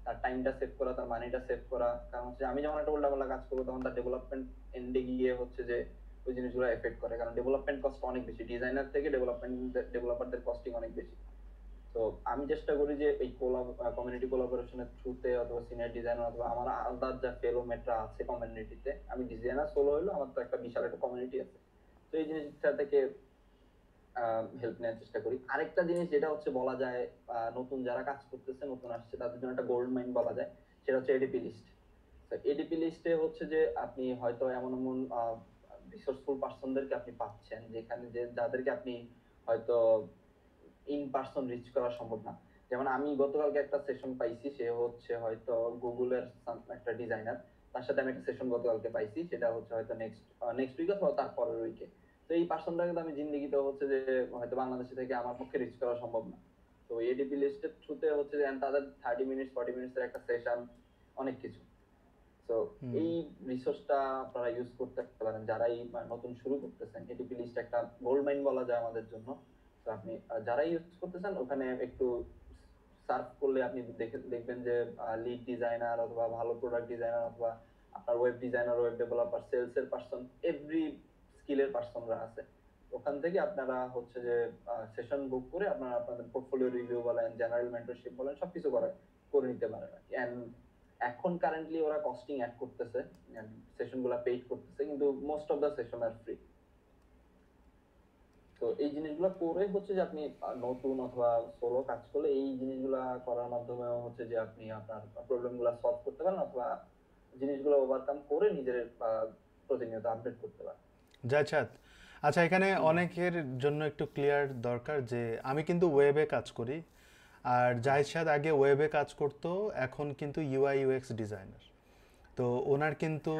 তার টাইমটা সেভ করা, তার মানিটা সেভ করা। কারণ হচ্ছে আমি যখন একটা উল্টাপাল্টা কাজ করবো, তখন তার ডেভেলপমেন্ট এন্ডে গিয়ে হচ্ছে যে ওই জিনিসগুলো এফেক্ট করে, কারণ ডেভেলপমেন্ট কস্ট অনেক বেশি, ডিজাইনার থেকে ডেভেলপারদের কস্টিং অনেক বেশি। তো আমি চেষ্টা করি যে এই কমিউনিটি কোলাবোরেশনের থ্রুতে অথবা সিনিয়র ডিজাইনার অথবা আমার আদার যা ফেলো মেটরা আছে কমিউনিটিতে, আমি ডিজাইনার সোলো হইলো, আমার তো একটা বিশাল একটা কমিউনিটি আছে, তো এই জিনিসটা থেকে হেল্প নেওয়ার চেষ্টা করি। আরেকটা জিনিস যেটা হচ্ছে বলা যায়, নতুন যারা কাজ করতেছে, নতুন আসছে, তাদের জন্য একটা গোল্ড মাইন বলা যায়, সেটা হচ্ছে এডিপি লিস্ট। এডিপি লিস্টে হচ্ছে যে আপনি হয়তো এমন এমন রিসোর্সফুল পার্সনদেরকে আপনি পাচ্ছেন যেখানে যে যাদেরকে আপনি হয়তো ইন পার্সন রিচ করা সম্ভব না। যেমন আমি গতকালকে একটা সেশন পাইছি, সে হচ্ছে হয়তো গুগলের একটা ডিজাইনার, তার সাথে আমি একটা সেশন গতকালকে পাইছি, সেটা হচ্ছে হয়তো নেক্সট উইক অথবা তার পরের উইকে। তো এই পার্সনটাকে তো আমি জিন্দেগিতে হচ্ছে যে হয়তো বাংলাদেশে থেকে আমার পক্ষে রিচ করা সম্ভব না। তো এডিপি লিস্টের থ্রুতে হচ্ছে যে তাদের 30 মিনিট 40 মিনিটস এর একটা সেশন, অনেক কিছু। তো হুম। এই রিসোর্সটা আপনারা ইউজ করতে পারেন যারাই নতুন শুরু করতেছেন। এটিপি লিস্ট একটা গোল্ড মাইন বলা যায় আমাদের জন্য। তো আপনি যারা ইউজ করতেছেন ওখানে একটু সার্চ করলে আপনি দেখবেন যে লিড ডিজাইনার অথবা ভালো প্রোডাক্ট ডিজাইনার অথবা আপনার web designer, web developer, sales এর পারসন, এভরি স্কিলের পারসনরা আছে। ওখান থেকে আপনারা হচ্ছে যে সেশন বুক করে আপনারা আপনাদের পোর্টফোলিও রিভিউ বলেন, জেনারেল মেন্টরশিপ বলেন, সবকিছু করে নিতে পারেন। এন্ড এখন কারেন্টলি ওরা কস্টিং অ্যাড করতেছে, সেশন গুলা পেইড করতেছে, কিন্তু মোস্ট অফ দা সেশন আর ফ্রি। তো এই জিনিসগুলো করে হচ্ছে যে আপনি নতুন অথবা সোলো কাজ করলে এই জিনিসগুলা করার মাধ্যমে হচ্ছে যে আপনি আপনার প্রবলেম গুলা সলভ করতে পারেন অথবা জিনিসগুলো ওভারকাম করে নিজের প্রতিনিয়ত আপডেট করতে পারেন। জায়ছাদ, আচ্ছা এখানে হুম। অনেকের জন্য একটু ক্লিয়ার দরকার যে আমি কিন্তু ওয়েবে কাজ করি, আর জাহিদ আগে ওয়েবে কাজ করতো, এখন কিন্তু ইউআই ইউএক্স ডিজাইনার। তো ওনার কিন্তু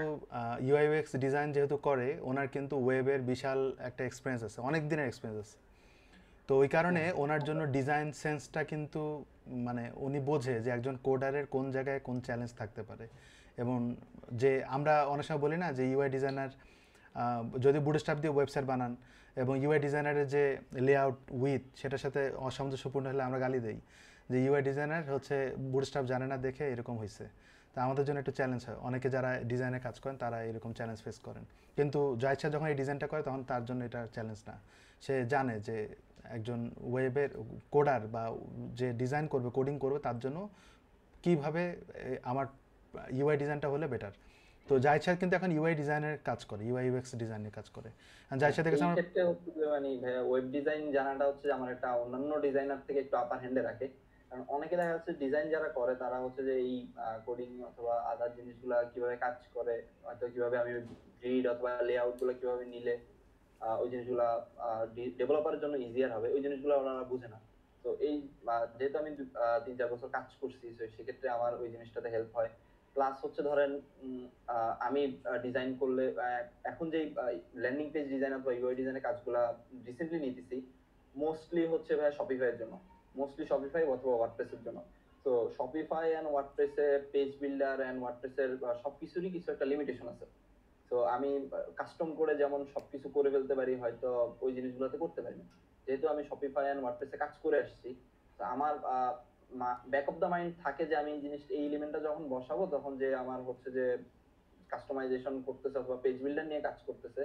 ইউআই ইউএক্স ডিজাইন যেহেতু করে, ওনার কিন্তু ওয়েবের বিশাল একটা এক্সপিরিয়েন্স আছে, অনেক দিনের এক্সপিরিয়েন্স আছে। তো ওই কারণে হ্যাঁ, ওনার জন্য ডিজাইন সেন্সটা কিন্তু মানে উনি বোঝে যে একজন কোডারের কোন জায়গায় কোন চ্যালেঞ্জ থাকতে পারে। এবং যে আমরা অনেক সময় বলি না যে ইউআই ডিজাইনার যদি বুটস্ট্র্যাপ দিয়ে ওয়েবসাইট বানান এবং ইউআই ডিজাইনারের যে লেআউট উইথ সেটার সাথে অসামঞ্জস্যপূর্ণ হলে আমরা গালি দেই যে ইউআই ডিজাইনার হচ্ছে বুটস্ট্র্যাপ জানে না দেখে এরকম হয়েছে। তা আমাদের জন্য একটু চ্যালেঞ্জ হয়, অনেকে যারা ডিজাইনে কাজ করেন তারা এরকম চ্যালেঞ্জ ফেস করেন। কিন্তু জাহিদ যখন এই ডিজাইনটা করে তখন তার জন্য এটা চ্যালেঞ্জ না। সে জানে যে একজন ওয়েবের কোডার বা যে ডিজাইন করবে কোডিং করবে তার জন্য কিভাবে আমার ইউআই ডিজাইনটা হলে বেটার। তো জাহিদ কিন্তু এখন ইউআই ডিজাইনের কাজ করে, ইউআই ইউএক্স ডিজাইনের কাজ করে। আর হ্যাঁ, জাহিদ কাছে এই আমার ক্ষেত্রে হচ্ছে যে ভাইয়া ওয়েব ডিজাইন জানাটা হচ্ছে যে আমার একটা অন্যান্য ডিজাইনার থেকে একটু আপার হ্যান্ডে রাখে। কারণ অনেকে দেখা যাচ্ছে ডিজাইন যারা করে তারা হচ্ছে যে এই কোডিং অথবা আদার জিনিসগুলা কিভাবে কাজ করে, হয়তো কিভাবে আমি গ্রিড অথবা লেআউট গুলো কিভাবে নিলে ওই জিনিসগুলা ডেভেলপারের জন্য ইজিয়ার হবে, ওই জিনিসগুলো ওনারা বুঝে না। তো এই যেহেতু আমি 3-4 বছর কাজ করছি, তো সেক্ষেত্রে আমার ওই জিনিসটাতে হেল্প হয়। প্লাস হচ্ছে ধরেন আমি ডিজাইন করলে এখন যে ল্যান্ডিং পেজ ডিজাইন অথবা ইউআই ডিজাইনের কাজগুলা রিসেন্টলি নিতেছি, মোস্টলি হচ্ছে ভাই শপিফাই এর জন্য, মোস্টলি শপিফাই অথবা ওয়ার্ডপ্রেস এর জন্য। তো শপিফাই এন্ড ওয়ার্ডপ্রেসে পেজ বিল্ডার এন্ড ওয়ার্ডপ্রেসের সবকিছুরই কিছু একটা লিমিটেশন আছে। তো আমি কাস্টম করে যেমন সবকিছু করে ফেলতে পারি, হয়তো ওই জিনিসগুলোতে করতে পারি না। যেহেতু আমি শপিফাই এন্ড ওয়ার্ডপ্রেসে কাজ করে আসছি, তো আমার ব্যাক অফ দা মাইন্ড থাকে যে আমি এই এলিমেন্টটা যখন বসাবো তখন যে আমার হচ্ছে যে কাস্টমাইজেশন করতেছে অথবা পেজ বিল্ডার নিয়ে কাজ করতেছে,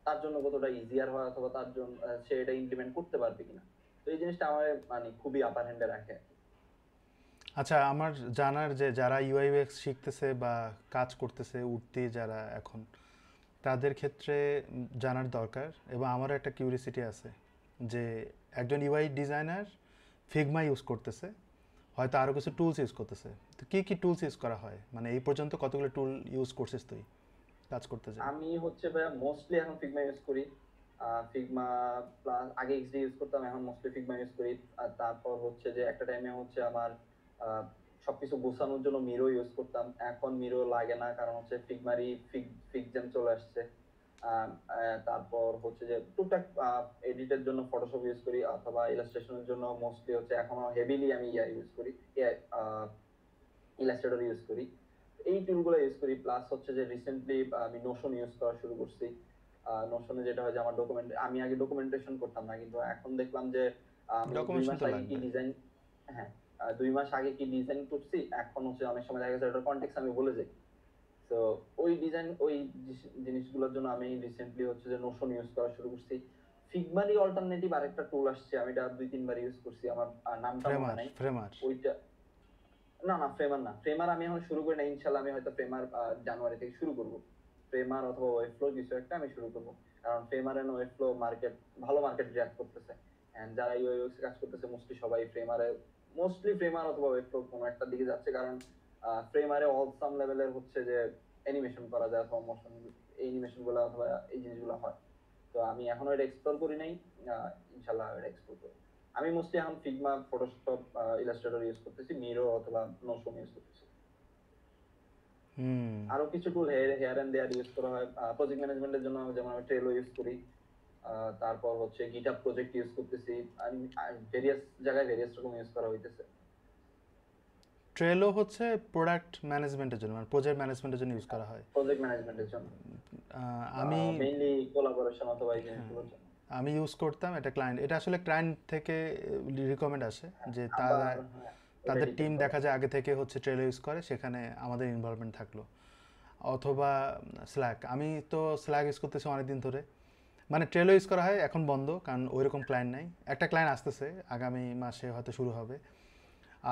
তার জন্য কতটা ইজিয়ার হয় অথবা তার জন্য সে এটা ইমপ্লিমেন্ট করতে পারবে কিনা। তো এই জিনিসটা আমার মানে খুবই আপার হ্যান্ডে রাখে। আচ্ছা আমার জানার যে যারা ইউআই ইউএক্স শিখতেছে বা কাজ করতেছে উঠতে যারা এখন, তাদের ক্ষেত্রে জানার দরকার। এবং আমারও একটা কিউরিসিটি আছে যে একজন ইউআই ডিজাইনার ফিগমা ইউজ করতেছে, হয়তো আরও কিছু টুলস ইউজ করতেছে। তো কী কী টুলস ইউজ করা হয়, মানে এই পর্যন্ত কতগুলো টুল ইউজ করছিস তুই কাজ করতে যায়? আমি হচ্ছে ভাইয়া মোস্টলি এখন ফিগমা ইউজ করি। ফিগমা প্লাস আগে এক্সডি ইউজ করতাম, এখন মোস্টলি ফিগমা ইউজ করি। আর তারপর হচ্ছে যে একটা টাইমে হচ্ছে আমার আহ, সবকিছু গোছানোর জন্য মিরো ইউজ করতাম, এখন মিরো লাগে না, কারণ হচ্ছে ফিগমারই ফিগজেম চলে আসছে। তারপর হচ্ছে যে টুকটাক এডিটের জন্য ফটোশপ ইউজ করি অথবা ইলাস্ট্রেশনের জন্য মোস্টলি হচ্ছে এখনো হেভিলি আমি ইয়া ইউজ করি, ইলাস্ট্রেটর ইউজ করি। এই টুলগুলো ইউজ করি। প্লাস হচ্ছে যে রিসেন্টলি আমি নোশন ইউজ করা শুরু করছি। নোশনে যেটা হয় যে আমার আমি আগে ডকুমেন্টেশন করতাম না, কিন্তু এখন দেখলাম যে আমি দুই ডকুমেন্টেশন মাস তো আগে কি লাগবে। ডিজাইন, হ্যাঁ 2 মাস আগে কি ডিজাইন করছি, এখন হচ্ছে অনেক সময় দেখা গেছে ওটার কনটেক্সট আমি বলে যাই। তো ওই জিনিসগুলোর জন্য আমি রিসেন্টলি হচ্ছে যে নোশন ইউজ করা শুরু করছি। ফিগমারই অল্টারনেটিভ আরেকটা টুল আসছে, আমি এটা 2-3 বার ইউজ করছি, আমার নামটা মনে ফ্রেমার নাই। ফ্রেমার ওইটা না, না, ফ্রেমার না, ফ্রেমার আমি এখন শুরু করি না। ইনশাল্লাহ আমি হয়তো ফ্রেমার জানুয়ারি থেকে শুরু করব। ফ্রেমার অথবা ওয়েবফ্লো কিছু একটা আমি শুরু করব। কারণ ফ্রেমার এন্ড ওয়েবফ্লো ভালো মার্কেট রিঅ্যাক্ট করতেছে। এন্ড যারা ইউআই ইউএক্স কাজ করতেছে মোস্টলি সবাই মোস্টলি ফ্রেমার অথবা ওয়েবফ্লো কোনো একটা দিকে যাচ্ছে। কারণ ফ্রেমারে অলসাম লেভেলের হচ্ছে যে অ্যানিমেশন করা যায় অথবা মোশন অ্যানিমেশন গুলো অথবা এই জিনিসগুলো হয়। তো আমি এখনো এটা এক্সপ্লোর করি নাই, ইনশাল্লাহ এটা এক্সপ্লোর করব। আমি মোস্টলি এখন ফিগমা, ফটোশপ, ইলাস্ট্রেটর ইউজ করতেছি, মিরো অথবা নোশন ইউজ করতেছি। হুম। আরো কিছু টুল হেয়ার এন্ড দেয়ার ইউজ করা হয় প্রজেক্ট ম্যানেজমেন্টের জন্য, যেমন আমি ট্রেলো ইউজ করি। তারপর হচ্ছে গিটহাব প্রজেক্ট ইউজ করতেছি। আমি ভেরিয়াস জায়গায় ভেরিয়াস রকম ইউজ করা হইতেছে। ট্রেলো হচ্ছে প্রোডাক্ট ম্যানেজমেন্টের জন্য, মানে প্রজেক্ট ম্যানেজমেন্টের জন্য ইউজ করা হয়। প্রজেক্ট ম্যানেজমেন্টের জন্য আমি মেইনলি কোলাবোরেশন অথবা এই জিনিসগুলোর জন্য। আমি ইউজ করতাম, এটা ক্লায়েন্ট, এটা আসলে ক্লায়েন্ট থেকে রিকমেন্ড আসে হ্যাঁ, যে আবার হ্যাঁ, এটা তাদের ডিপেন্ড টিম করে। দেখা যায় আগে থেকে হচ্ছে ট্রেলো ইউজ করে, সেখানে আমাদের ইনভলভমেন্ট থাকলো। অথবা স্ল্যাক, আমি তো স্ল্যাক ইউজ করতেছি অনেকদিন ধরে। মানে ট্রেলো ইউজ করা হয়, এখন বন্ধ কারণ ওইরকম ক্লায়েন্ট নাই। একটা ক্লায়েন্ট আসতেছে আগামী মাসে হয়তো শুরু হবে।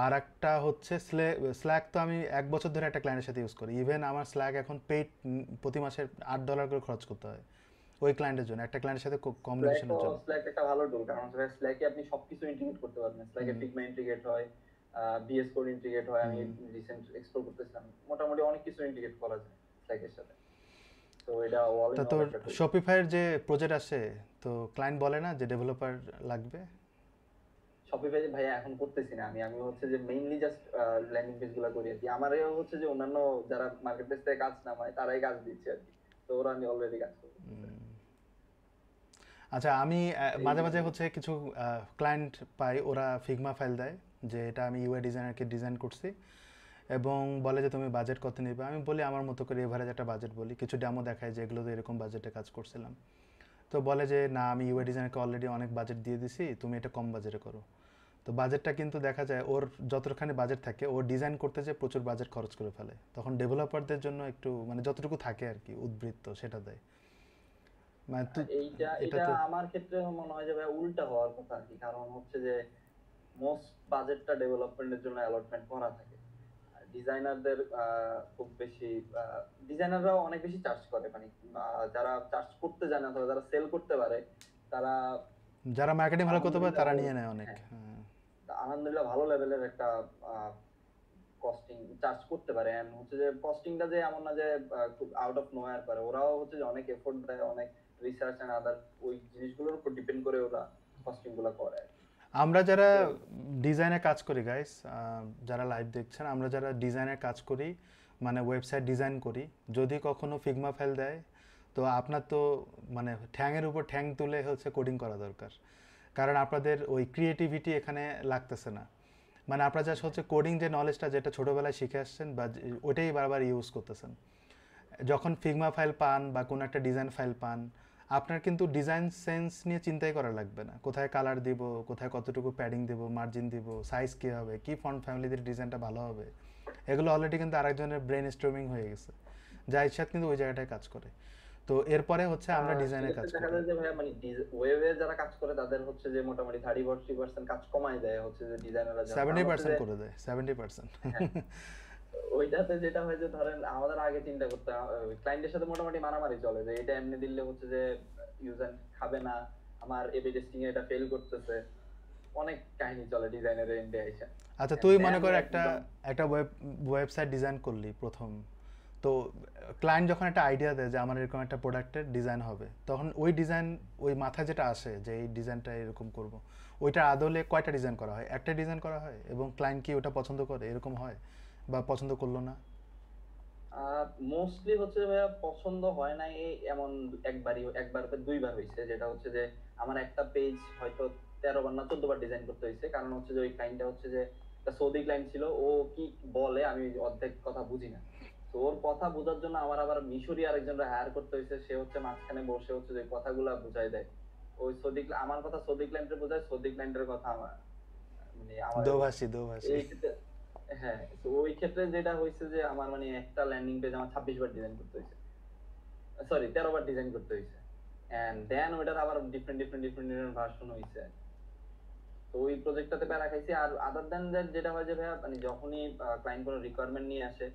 আর একটা হচ্ছে স্ল্যাক, তো আমি 1 বছর ধরে একটা ক্লায়েন্টের সাথে ইউজ করি। ইভেন আমার স্ল্যাক এখন পেইড, প্রতি মাসে $8 করে খরচ করতে হয় ওই ক্লায়েন্টের জন্য, একটা ক্লায়েন্টের সাথে কমিউনিকেশনের জন্য। স্ল্যাক একটা ভালো টুল, কারণ স্ল্যাকে আপনি সবকিছু ইন্টিগ্রেট করতে পারবেন। স্ল্যাকে ফিগমা ইন্টিগ্রেট হয়, বিএস কোড ইন্টিগ্রেট হয়। আমি রিসেন্ট এক্সপ্লোর করতেছিলাম, মোটামুটি অনেক কিছু ইন্টিগ্রেট করা যায় স্ল্যাকের সাথে। তো এটা অল তা ইন অল তোর একটা টুল। শপিফাইয়ের যে প্রজেক্ট আসে, তো ক্লায়েন্ট বলে না যে ডেভেলপার লাগবে? শপিফাই ভাইয়া এখন করতেছি না। আমি আমি হচ্ছে যে মেইনলি জাস্ট ল্যান্ডিং পেজ গুলা করি আর কি। আমার হচ্ছে যে অন্যান্য যারা মার্কেট প্লেস থেকে কাজ নামায় তারাই কাজ দিচ্ছে আর কি। তো ওরা আমি অলরেডি কাজ করতেছে। আচ্ছা, আমি এই মাঝে মাঝে হচ্ছে কিছু ক্লায়েন্ট পাই, ওরা ফিগমা ফাইল দেয় যে এটা আমি ইউআই ডিজাইনারকে ডিজাইন করছি, এবং বলে যে তুমি বাজেট কত নেবে। আমি বলি আমার মতো করে এভারেজ একটা বাজেট বলি, কিছু ডেমো দেখায় যে এগুলো তো এরকম বাজেটে কাজ করছিলাম। তো বলে যে না, আমি ইউআই ডিজাইনারকে অলরেডি অনেক বাজেট দিয়ে দিছি, তুমি এটা কম বাজেটে করো। তো বাজেটটা কিন্তু দেখা যায় ওর যতখানি বাজেট থাকে, ও ডিজাইন করতে যে প্রচুর বাজেট খরচ করে ফেলে, তখন ডেভেলপারদের জন্য একটু মানে যতটুকু থাকে আর কি উদ্বৃত্ত সেটা দেয়। মানে এইটা এটা এটা তো আমার ক্ষেত্রে মনে হয় যে ভাই উল্টা হওয়ার কথা আর কি। কারণ হচ্ছে যে মোস্ট বাজেটটা ডেভেলপমেন্টের জন্য অ্যালটমেন্ট করা থাকে। ডিজাইনারদের খুব বেশি, ডিজাইনাররাও অনেক বেশি চার্জ করে, মানে যারা চার্জ করতে জানে অথবা যারা সেল করতে পারে তারা যারা মার্কেটিং ভালো করতে পারে আলহামদুলিল্লাহ তারা নিয়ে নেয় অনেক। হ্যাঁ, হ্যাঁ। আলহামদুলিল্লাহ ভালো লেভেলের একটা কস্টিং চার্জ করতে পারে। এন্ড হচ্ছে যে কস্টিংটা যে এমন না যে খুব আউট অফ নোয়ার পারে, ওরাও হচ্ছে যে অনেক এফোর্ট দেয়, অনেক রিসার্চ এন্ড আদার ওই জিনিসগুলোর উপর ডিপেন্ড করে ওরা কস্টিং গুলো করে আর কি। আমরা যারা তো ডিজাইনে কাজ করি গাইস, যারা লাইভ দেখছেন, আমরা যারা ডিজাইনে কাজ করি, মানে ওয়েবসাইট ডিজাইন করি, যদি কখনো ফিগমা ফাইল দেয়, তো আপনার তো মানে ঠ্যাংয়ের উপর ঠ্যাং তুলে হচ্ছে কোডিং করা দরকার। কারণ আপনাদের ওই ক্রিয়েটিভিটি এখানে লাগতেছে না। মানে আপনার জাস্ট হচ্ছে কোডিং যে নলেজটা, যেটা ছোটোবেলায় শিখে আসছেন বা ওইটাই বারবার ইউজ করতেছেন। যখন ফিগমা ফাইল পান বা কোনো একটা ডিজাইন ফাইল পান, আপনার কিন্তু ডিজাইন সেন্স নিয়ে চিন্তাই করা লাগবে না, কোথায় কালার দিব, কোথায় কতটুকু প্যাডিং দিব, মার্জিন দিব, সাইজ কী হবে, কী ফন্ট ফ্যামিলিদের ডিজাইনটা ভালো হবে, এগুলো অলরেডি কিন্তু আরেকজনের ব্রেন স্টর্মিং হয়ে গেছে, যা ইচ্ছা কিন্তু ওই জায়গাটায় কাজ করে। তো এরপরে হচ্ছে আমরা ডিজাইনে কাজ সেক্ষেত্রে দেখা করি। যায় যে ভাইয়া মানে ওয়েবে যারা কাজ করে তাদের হচ্ছে যে মোটামুটি 30-40% কাজ কমায় দেয় হচ্ছে যে ডিজাইনাররা যারা, কারণ হচ্ছে 70% যে করে দেয়, 70%। হ্যাঁ, ওইটাতে যেটা হয় যে ধরেন আমাদের আগে চিন্তা করতে ক্লায়েন্টের সাথে মোটামুটি মারামারি চলে যে এটা এমনি দিলে হচ্ছে যে ইউজার খাবে না, আমার এবি টেস্টিং এ এটা ফেল করতেছে, অনেক কাহিনী চলে ডিজাইনের এন্ডে আইসা। আচ্ছা, এন্ড তুই মনে দেন কর একটা একদম একটা ওয়েবসাইট ডিজাইন করলি প্রথম, তো ক্লায়েন্ট যখন একটা আইডিয়া দেয় যে আমার এরকম একটা প্রোডাক্টের ডিজাইন হবে, তখন ওই ডিজাইন, ওই মাথায় যেটা আসে যে এই ডিজাইনটা এরকম করব, ওইটা আদলে কয়টা ডিজাইন করা হয়? একটা ডিজাইন করা হয়, এবং ক্লায়েন্ট কি ওটা পছন্দ করে, এরকম হয়, বা পছন্দ করলো না? মোস্টলি হচ্ছে ভাইয়া পছন্দ হয় না এমন একবার বা দুইবার হয়েছে, যেটা হচ্ছে যে আমার একটা পেজ হয়তো 13 বার না 14 বার ডিজাইন করতে হয়েছে। কারণ হচ্ছে যে ওই ক্লায়েন্টটা হচ্ছে যে একটা সৌদি ক্লায়েন্ট ছিল, ও কি বলে আমি অর্ধেক কথা বুঝি না। তো ওর কথা বোঝার জন্য আমার আবার মিশরি আরেকজনকে হায়ার করতে হয়েছে, সে হচ্ছে মাঝখানে বসে হচ্ছে যে কথাগুলা বুঝাই দেয়। ওই আমার কথা সৌদি ক্লায়েন্টের বোঝায়, সৌদি ক্লায়েন্টের কথা আমার মানে আমারে বোঝায়। দোভাষী দোভাষী। এই ক্ষেত্রে হ্যাঁ, তো ওই ক্ষেত্রে যেটা হয়েছে যে আমার মানে একটা ল্যান্ডিং পেজ আমার 26 বার ডিজাইন করতে হয়েছে, সরি 13 বার ডিজাইন করতে হয়েছে। এন্ড দেন ওইটার আবার ডিফারেন্ট ভার্সন হয়েছে। তো ওই প্রজেক্টটাতে প্যারা খাইছি। আর আদার দেন দ্যাট যেটা হয় যে ভাইয়া মানে যখনই ক্লায়েন্ট কোনো রিকোয়ারমেন্ট নিয়ে আসে,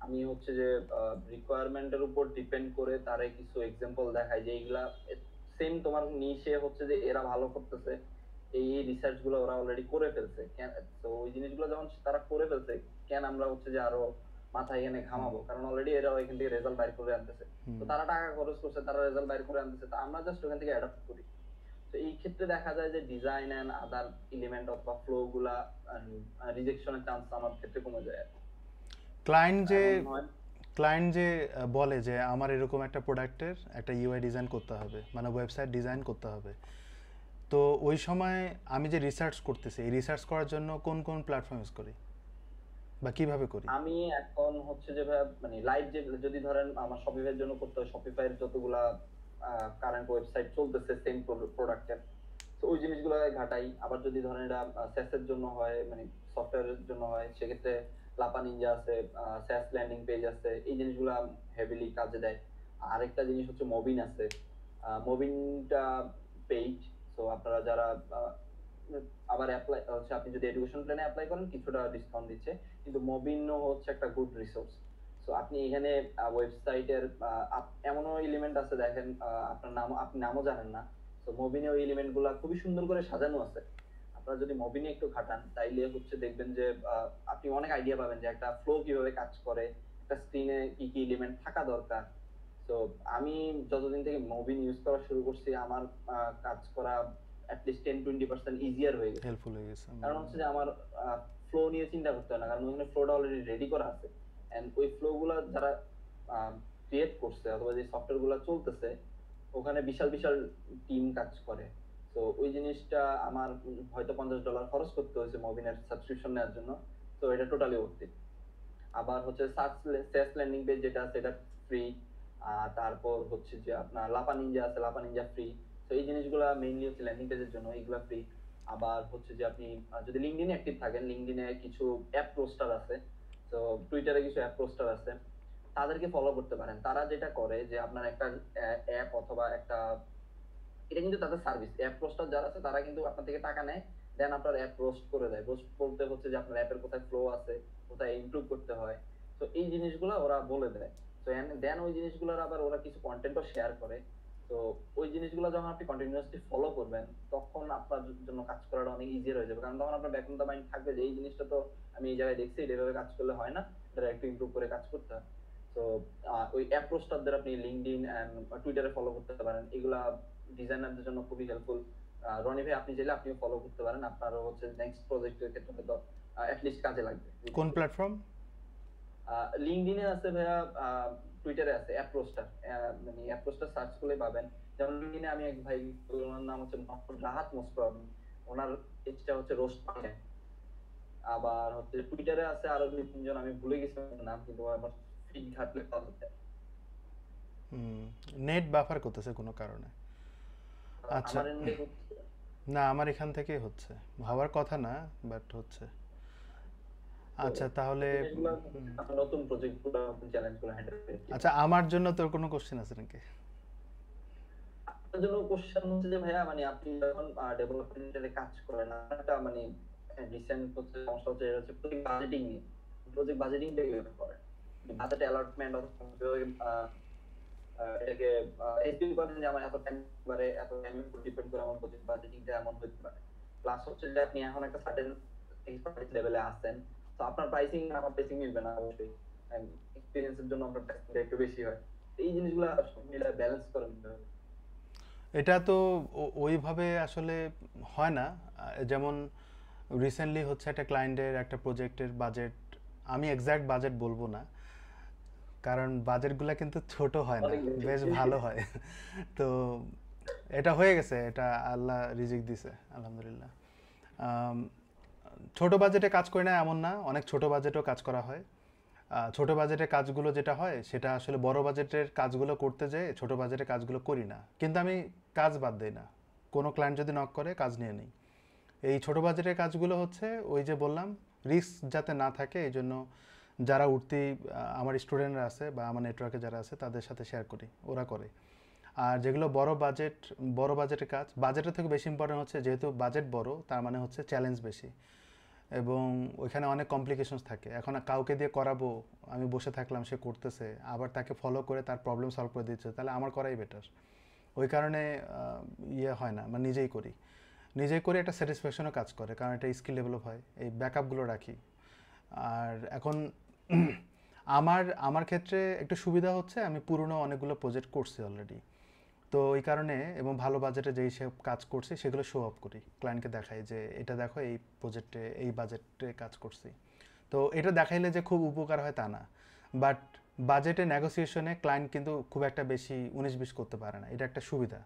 আমি হচ্ছে যে রিকোয়ারমেন্টের উপর ডিপেন্ড করে তারে কিছু এক্সাম্পল দেখাই যে এইগুলা সেম তোমার নিশে হচ্ছে যে এরা ভালো করতেছে, এই রিসার্চ গুলো ওরা অলরেডি করে ফেলছে। তো ওই জিনিসগুলো যখন তারা করে ফেলছে, কেন আমরা হচ্ছে যে আরো মাথা এখানে ঘামাবো, কারণ অলরেডি এরা এখান থেকে রেজাল্ট বাইর করে আনতেছে। তো তারা টাকা খরচ করছে, তারা রেজাল্ট বাইর করে আনতেছে, তো আমরা জাস্ট ওখান থেকে অ্যাডাপ্ট করি। তো এই ক্ষেত্রে দেখা যায় যে ডিজাইন এন্ড আদার এলিমেন্ট অথবা ফ্লো গুলা রিজেকশনের চান্স আমার ক্ষেত্রে কমে যায়। ক্লায়েন্ট যে এমন হয় ক্লায়েন্ট যে বলে যে আমার এরকম একটা প্রোডাক্টের একটা ইউআই ডিজাইন করতে হবে, মানে ওয়েবসাইট ডিজাইন করতে হবে, তো ওই সময় আমি যে রিসার্চ করতেছি, এই রিসার্চ করার জন্য কোন কোন প্ল্যাটফর্ম ইউজ করি বা কিভাবে করি? আমি এখন হচ্ছে যে মানে লাইভ যে, যদি ধরেন আমার শপিফাইয়ের জন্য করতে হয়, শপিফাইয়ের যতগুলা কারেন্ট ওয়েবসাইট চলতেছে সেম প্রোডাক্টের, তো ওই জিনিসগুলো ঘাটাই। আবার যদি ধরেন এটা স্যাসের জন্য হয়, মানে সফটওয়্যারের জন্য হয়, সেক্ষেত্রে লাপা নিনজা আছে, স্যাস ল্যান্ডিং পেজ আছে, এই জিনিসগুলো হেভিলি কাজে দেয়। আরেকটা জিনিস হচ্ছে মবিন আছে, মবিনটা পেইড। তো আপনারা যারা আবার অ্যাপ্লাই হচ্ছে, আপনি যদি এডুকেশন প্ল্যানে অ্যাপ্লাই করেন কিছুটা ডিসকাউন্ট দিচ্ছে, কিন্তু মবিনও হচ্ছে একটা গুড রিসোর্স। সো আপনি এখানে ওয়েবসাইটের এমনও এলিমেন্ট আছে দেখেন, আপনার নাম, আপনি নামও জানেন না। তো মবিনে ওই এলিমেন্ট গুলা খুবই সুন্দর করে সাজানো আছে। আপনারা যদি মবিনে একটু খাটান তাইলে হচ্ছে দেখবেন যে আপনি অনেক আইডিয়া পাবেন যে একটা ফ্লো কিভাবে কাজ করে, একটা স্ক্রিনে কি কি এলিমেন্ট থাকা দরকার। তো আমি যতদিন থেকে মবিন ইউজ করা শুরু করছি, আমার কাজ করা অ্যাটলিস্ট 10-20% ইজিয়ার হয়ে গেছে। হেল্পফুল হয়ে গেছে। কারণ হচ্ছে যে আমার ফ্লো নিয়ে চিন্তা করতে হয় না, কারণ ওখানে ফ্লোটা অলরেডি রেডি করা আছে। এন্ড ওই ফ্লো গুলা যারা ক্রিয়েট করছে অথবা যে সফটওয়্যার গুলা চলতেছে, ওখানে বিশাল বিশাল টিম কাজ করে। তো ওই জিনিসটা আমার হয়তো $50 খরচ করতে হয়েছে মবিনের সাবস্ক্রিপশন নেওয়ার জন্য। তো এটা টোটালি worth it। আবার হচ্ছে সার্চ ল্যান্ডিং পেজ যেটা আছে এটা ফ্রি। তারপর হচ্ছে যে আপনার লাপা নিনজা আছে, লাপা নিনজা ফ্রি। তো এই জিনিসগুলা মেইনলি হচ্ছে ল্যান্ডিং পেজের জন্য, এইগুলা ফ্রি। আবার হচ্ছে যে আপনি যদি লিঙ্কডইনে অ্যাক্টিভ থাকেন, লিঙ্কডইনে কিছু অ্যাপ পোস্টার আছে, তো টুইটারে কিছু অ্যাপ পোস্টার আছে, তাদেরকে ফলো করতে পারেন। তারা যেটা করে যে আপনার একটা অ্যাপ অথবা একটা, এটা কিন্তু তাদের সার্ভিস, অ্যাপ পোস্টার যারা আছে তারা কিন্তু আপনার থেকে টাকা নেয়, দেন আপনার অ্যাপ রোস্ট করে দেয়। রোস্ট বলতে হচ্ছে যে আপনার অ্যাপের কোথায় ফ্লো আছে, কোথায় ইমপ্রুভ করতে হয়, তো এই জিনিসগুলো ওরা বলে দেয়। তো দেন ওই জিনিসগুলোর আবার ওরা কিছু কন্টেন্টও শেয়ার করে। তো ওই জিনিসগুলো যখন আপনি কন্টিনিউয়াসলি ফলো করবেন, তখন আপনার জন্য কাজ করাটা অনেক ইজিয়ার হয়ে যাবে, কারণ তখন আপনার ব্যাক অন দ্য মাইন্ড থাকবে যে এই জিনিসটা তো আমি এই জায়গায় দেখছি, এভাবে কাজ করলে হয় না, এটা একটু ইমপ্রুভ করে কাজ করতে হয়। তো ওই অ্যাপ পোস্টারদের আপনি লিঙ্কডইন এন্ড টুইটারে ফলো করতে পারেন, এগুলা ডিজাইনারদের জন্য খুবই হেল্পফুল। রনি ভাই আপনি চাইলে আপনিও ফলো করতে পারেন, আপনারও হচ্ছে নেক্সট প্রজেক্টের ক্ষেত্রে হয়তো লিস্ট কাজে লাগবে। কোন প্ল্যাটফর্ম? লিঙ্কডইনে আছে ভাইয়া, টুইটারে আছে অ্যাপ পোস্টার, মানে অ্যাপ পোস্টার সার্চ করলে পাবেন। যেমন লিঙ্কডইনে আমি এক ভাই, ওনার নাম হচ্ছে মোহাম্মদ রাহাত মোস্তফা, ওনার পেজটা হচ্ছে রোস্ট পায়। আবার হচ্ছে টুইটারে আছে আরো দুই তিনজন, আমি ভুলে গেছি ওনার নাম, কিন্তু আমার ফিড ঘাটলে পাওয়া যায়। নেট বাফার করতেছে কোনো কারণে। আচ্ছা, আমার এন্ডে হচ্ছে না আমার এখান থেকেই হচ্ছে, হওয়ার কথা না, বাট হচ্ছে। আচ্ছা তাহলে জিনিসগুলো আপনার নতুন প্রজেক্টগুলো, চ্যালেঞ্জগুলো হ্যান্ডেল করতে। আচ্ছা, আমার জন্য তোর কোনো কোশ্চেন আছে নাকি? আপনার জন্য কোশ্চেন হচ্ছে যে ভাইয়া, মানে আপনি যখন ডেভেলপমেন্টে কাজ করেন, একটা মানে রিসেন্ট হচ্ছে সমস্যা হচ্ছে, এটা হচ্ছে প্রজেক্ট বাজেটিং নিয়ে। প্রজেক্ট বাজেটিংটা কিভাবে করেন, বাজেট অ্যালটমেন্ট এটাকে এসডিও করেন যে আমার এত টাইম পারে, এত টাইমের উপর ডিপেন্ড করে আমার প্রজেক্ট বাজেটিংটা এমন হতে পারে। প্লাস হচ্ছে যে আপনি এখন একটা সার্টেন এক্সপার্টিস লেভেলে আছেন, তো আপনার প্রাইসিং আমার প্রাইসিং মিলবে না অবশ্যই, এক্সপেরিয়েন্সের জন্য আপনার প্রাইসিংটা একটু বেশি হয়। এই জিনিসগুলো সব মিলে ব্যালেন্স করেন। এটা তো ওইভাবে আসলে হয় না। যেমন রিসেন্টলি হচ্ছে একটা ক্লায়েন্টের একটা প্রজেক্টের বাজেট, আমি এক্সাক্ট বাজেট বলবো না, কারণ বাজেটগুলো কিন্তু ছোট হয় না, বেশ ভালো হয়। তো এটা হয়ে গেছে, এটা আল্লাহ রিজিক দিছে আলহামদুলিল্লাহ। ছোট বাজেটে কাজ করি না এমন না, অনেক ছোট বাজেটেও কাজ করা হয়। ছোট বাজেটের কাজগুলো যেটা হয় সেটা আসলে বড় বাজেটের কাজগুলো করতে যেয়ে ছোট বাজেটের কাজগুলো করি না, কিন্তু আমি কাজ বাদ দিই না, কোনো ক্লায়েন্ট যদি নক করে কাজ নিয়ে নিই। এই ছোট বাজেটের কাজগুলো হচ্ছে ওই যে বললাম, রিস্ক যাতে না থাকে এই জন্য যারা উঠতি আমার স্টুডেন্টরা আছে বা আমার নেটওয়ার্কে যারা আছে তাদের সাথে শেয়ার করি, ওরা করে। আর যেগুলো বড় বাজেটের কাজ, বাজেটের থেকে বেশি ইম্পর্টেন্ট হচ্ছে যেহেতু বাজেট বড়, তার মানে হচ্ছে চ্যালেঞ্জ বেশি এবং ওইখানে অনেক কমপ্লিকেশনস থাকে। এখন কাউকে দিয়ে করাবো, আমি বসে থাকলাম, সে করতেছে, আবার তাকে ফলো করে তার প্রবলেম সলভ করে দিচ্ছে, তাহলে আমার করাই বেটার। ওই কারণে ইয়ে হয় না, মানে নিজেই করি একটা স্যাটিসফ্যাকশনও কাজ করে, কারণ এটা স্কিল ডেভেলপ হয়, এই ব্যাকআপগুলো রাখি। আর এখন আমার আমার ক্ষেত্রে একটু সুবিধা হচ্ছে আমি পুরনো অনেকগুলো প্রজেক্ট করছি অলরেডি। তো এই কারণে এবং ভালো বাজেটে যেই সব কাজ করছি সেগুলো শো অফ করি, ক্লায়েন্টকে দেখাই যে এটা দেখো এই প্রজেক্টে এই বাজেটে কাজ করছি। তো এটা দেখাইলে যে খুব উপকার হয় তা না, বাট বাজেটে নেগোসিয়েশনে ক্লায়েন্ট কিন্তু খুব একটা বেশি 19-20 করতে পারে না, এটা একটা সুবিধা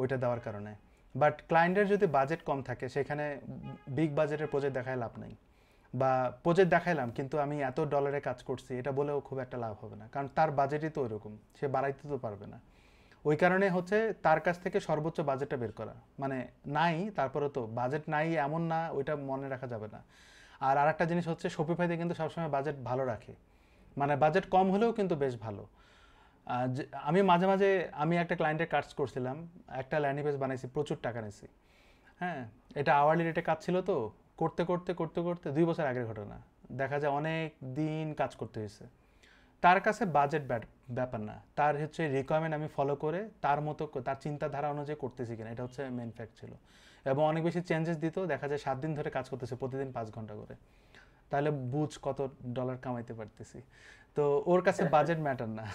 ওইটা দেওয়ার কারণে। বাট ক্লায়েন্টের যদি বাজেট কম থাকে সেখানে বিগ বাজেটের প্রজেক্ট দেখায় লাভ নেই, বা প্রজেক্ট দেখাইলাম কিন্তু আমি এত ডলারে কাজ করছি এটা বলেও খুব একটা লাভ হবে না, কারণ তার বাজেটই তো ওইরকম, সে বাড়াইতে তো পারবে না। ওই কারণে হচ্ছে তার কাছ থেকে সর্বোচ্চ বাজেটটা বের করা, মানে নাই তারপরে তো বাজেট নাই এমন না, ওইটা মনে রাখা যাবে না। আর আরেকটা জিনিস হচ্ছে শপিফাইতে কিন্তু সবসময় বাজেট ভালো রাখে, মানে বাজেট কম হলেও কিন্তু বেশ ভালো। আমি মাঝে মাঝে আমি একটা ক্লায়েন্টের কাজ করছিলাম, একটা ল্যান্ডিং পেজ বানাইছি, প্রচুর টাকা নিয়েছি। হ্যাঁ, এটা আওয়ারলি রেটে কাজ ছিল, তো করতে করতে করতে করতে 2 বছর আগের ঘটনা, দেখা যায় অনেক দিন কাজ করতে হয়েছে। তার কাছে বাজেট ব্যাপার না, তার হচ্ছে রিকোয়ারমেন্ট আমি ফলো করে তার মতো তার চিন্তাধারা অনুযায়ী করতেছি কিনা, এটা হচ্ছে মেন ফ্যাক্ট ছিল। এবং অনেক বেশি চেঞ্জেস দিত, দেখা যায় 7 দিন ধরে কাজ করতেছে, প্রতিদিন 5 ঘন্টা করে। তাহলে বুঝ কত ডলার কামাইতে পারতেছি। তো ওর কাছে বাজেট ম্যাটার না।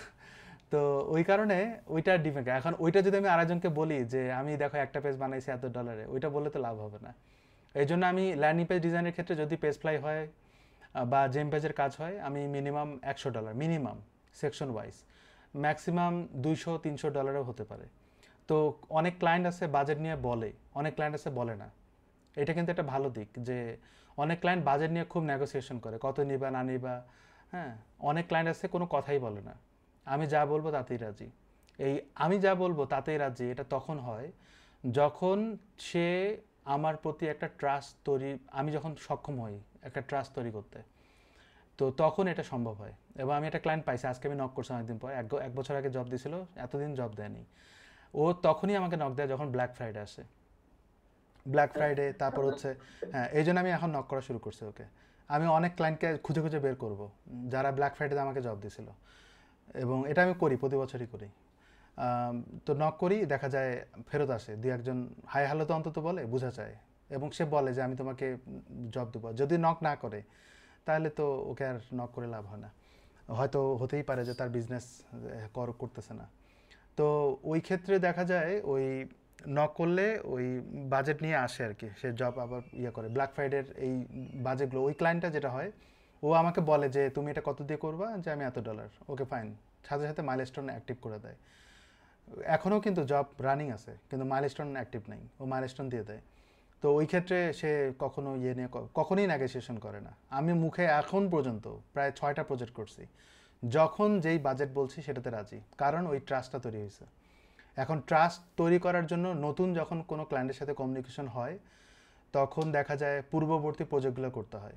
তো ওই কারণে ওইটা ডিপেন্ড। এখন ওইটা যদি আমি আরেকজনকে বলি যে আমি দেখো একটা পেজ বানাইছি এত ডলারে, ওইটা বললে তো লাভ হবে না। এই জন্য আমি ল্যান্ডিং পেজ ডিজাইনের ক্ষেত্রে যদি পেজ ফ্লাই হয় বা জেম পেজের কাজ হয়, আমি minimum $100 minimum, section wise maximum $200-300 হতে পারে। তো অনেক ক্লায়েন্ট আছে বাজেট নিয়ে বলে, অনেক ক্লায়েন্ট আছে বলে না। এটা কিন্তু একটা ভালো দিক যে অনেক ক্লায়েন্ট বাজেট নিয়ে খুব নেগোসিয়েশন করে, কত নিবা না নিবা। হ্যাঁ, অনেক ক্লায়েন্ট আছে কোনো কথাই বলে না, আমি যা বলবো তাতেই রাজি। এই আমি যা বলবো তাতেই রাজি এটা তখন হয় যখন সে আমার প্রতি একটা ট্রাস্ট তৈরি, আমি যখন সক্ষম হই একটা ট্রাস্ট তৈরি করতে, তো তখন এটা সম্ভব হয়। এবং আমি একটা ক্লায়েন্ট পাইছি, আজকে আমি নক করছি অনেকদিন পর, 1 বছর আগে জব দিয়েছিল, এতদিন জব দেয়নি। ও তখনই আমাকে নক দেয় যখন ব্ল্যাক ফ্রাইডে আসে, ব্ল্যাক ফ্রাইডে, তারপর হচ্ছে হ্যাঁ, এই জন্য আমি এখন নক করা শুরু করছি ওকে। আমি অনেক ক্লায়েন্টকে খুঁজে খুঁজে বের করব যারা ব্ল্যাক ফ্রাইডেতে আমাকে জব দিয়েছিল, এবং এটা আমি করি, প্রতি বছরই করি। তো নক করি, দেখা যায় ফেরত আসে, দু একজন হাই হ্যালো তো অন্তত বলে, বোঝা যায়, এবং সে বলে যে আমি তোমাকে জব দেবো। যদি নক না করে তাহলে তো ওকে আর নক করে লাভ হয় না, হয়তো হতেই পারে যে তার বিজনেস করতেছে না। তো ওই ক্ষেত্রে দেখা যায় ওই নক করলে ওই বাজেট নিয়ে আসে আর কি, সে জব আবার ইয়ে করে ব্ল্যাক ফ্রাইডের এই বাজেটগুলো। ওই ক্লায়েন্টটা যেটা হয়, ও আমাকে বলে যে তুমি এটা কত দিয়ে করবা, যে আমি $এত, ওকে ফাইন, সাথে সাথে মাইলস্টোন অ্যাক্টিভ করে দেয়। এখনও কিন্তু জব রানিং আছে কিন্তু মাইলস্টোন অ্যাক্টিভ নাই, ও মাইলস্টোন দিয়ে দেয়। তো ওই ক্ষেত্রে সে কখনো ইয়ে নিয়ে কখনোই নেগোসিয়েশন করে না। আমি মুখে এখন পর্যন্ত প্রায় 6টা প্রজেক্ট করছি, যখন যেই বাজেট বলছি সেটাতে রাজি, কারণ ওই ট্রাস্টটা তৈরি হয়েছে। এখন ট্রাস্ট তৈরি করার জন্য নতুন যখন কোনো ক্লায়েন্টের সাথে কমিউনিকেশন হয়, তখন দেখা যায় পূর্ববর্তী প্রজেক্টগুলো করতে হয়।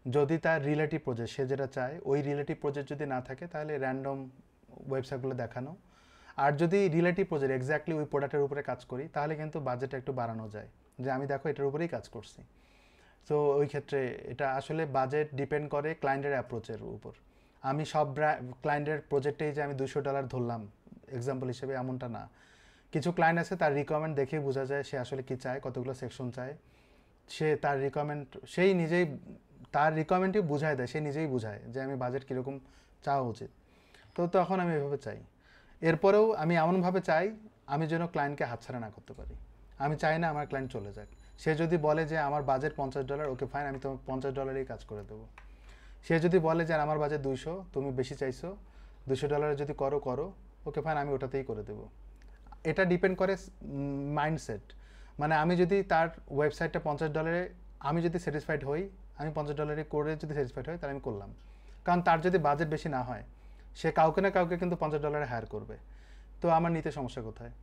যদি তার রিলেটিভ প্রজেক্ট, সে যেটা চায় ওই রিলেটিভ প্রজেক্ট যদি না থাকে, তাহলে র্যান্ডম ওয়েবসাইটগুলো দেখানো। আর যদি রিলেটিভ প্রজেক্ট এক্স্যাক্টলি ওই প্রোডাক্টের উপরে কাজ করি, তাহলে কিন্তু বাজেটটা একটু বাড়ানো যায়, যে আমি দেখো এটার উপরেই কাজ করছি। তো ওই ক্ষেত্রে এটা আসলে বাজেট ডিপেন্ড করে ক্লায়েন্টের অ্যাপ্রোচের উপর। আমি সব ক্লায়েন্টের প্রজেক্টেই যে আমি $200 ধরলাম এক্সাম্পল হিসেবে, এমনটা না। কিছু ক্লায়েন্ট আছে তার রিকোয়ারমেন্ট দেখে বোঝা যায় সে আসলে কি চায়, কতগুলো সেকশন চায়। সে তার রিকোয়ারমেন্ট সেই নিজেই, তার রিকোয়ারমেন্টই বুঝায় দেয়, সে নিজেই বুঝায় যে আমি বাজেট কীরকম চাওয়া উচিত। তো তখন আমি এভাবে চাই। এরপরেও আমি এমনভাবে চাই আমি যেন ক্লায়েন্টকে হাতছাড়া না করতে পারি। আমি চাই না আমার ক্লায়েন্ট চলে যাক। সে যদি বলে যে আমার বাজেট $50, ওকে ফাইন, আমি তোমার $50 কাজ করে দেবো। সে যদি বলে যে আমার বাজেট 200, তুমি বেশি চাইছো, $200 যদি করো করো, ওকে ফাইন, আমি ওটাতেই করে দেবো। এটা ডিপেন্ড করে মাইন্ডসেট। মানে আমি যদি তার ওয়েবসাইটটা $50, আমি যদি স্যাটিসফাইড হই, আমি $50 করে যদি স্যাটিসফাইড হই, তাহলে আমি করলাম। কারণ তার যদি বাজেট বেশি না হয়, সে কাউকে না কাউকে কিন্তু $50 হায়ার করবে। তো আমার নিতে সমস্যা কোথায়?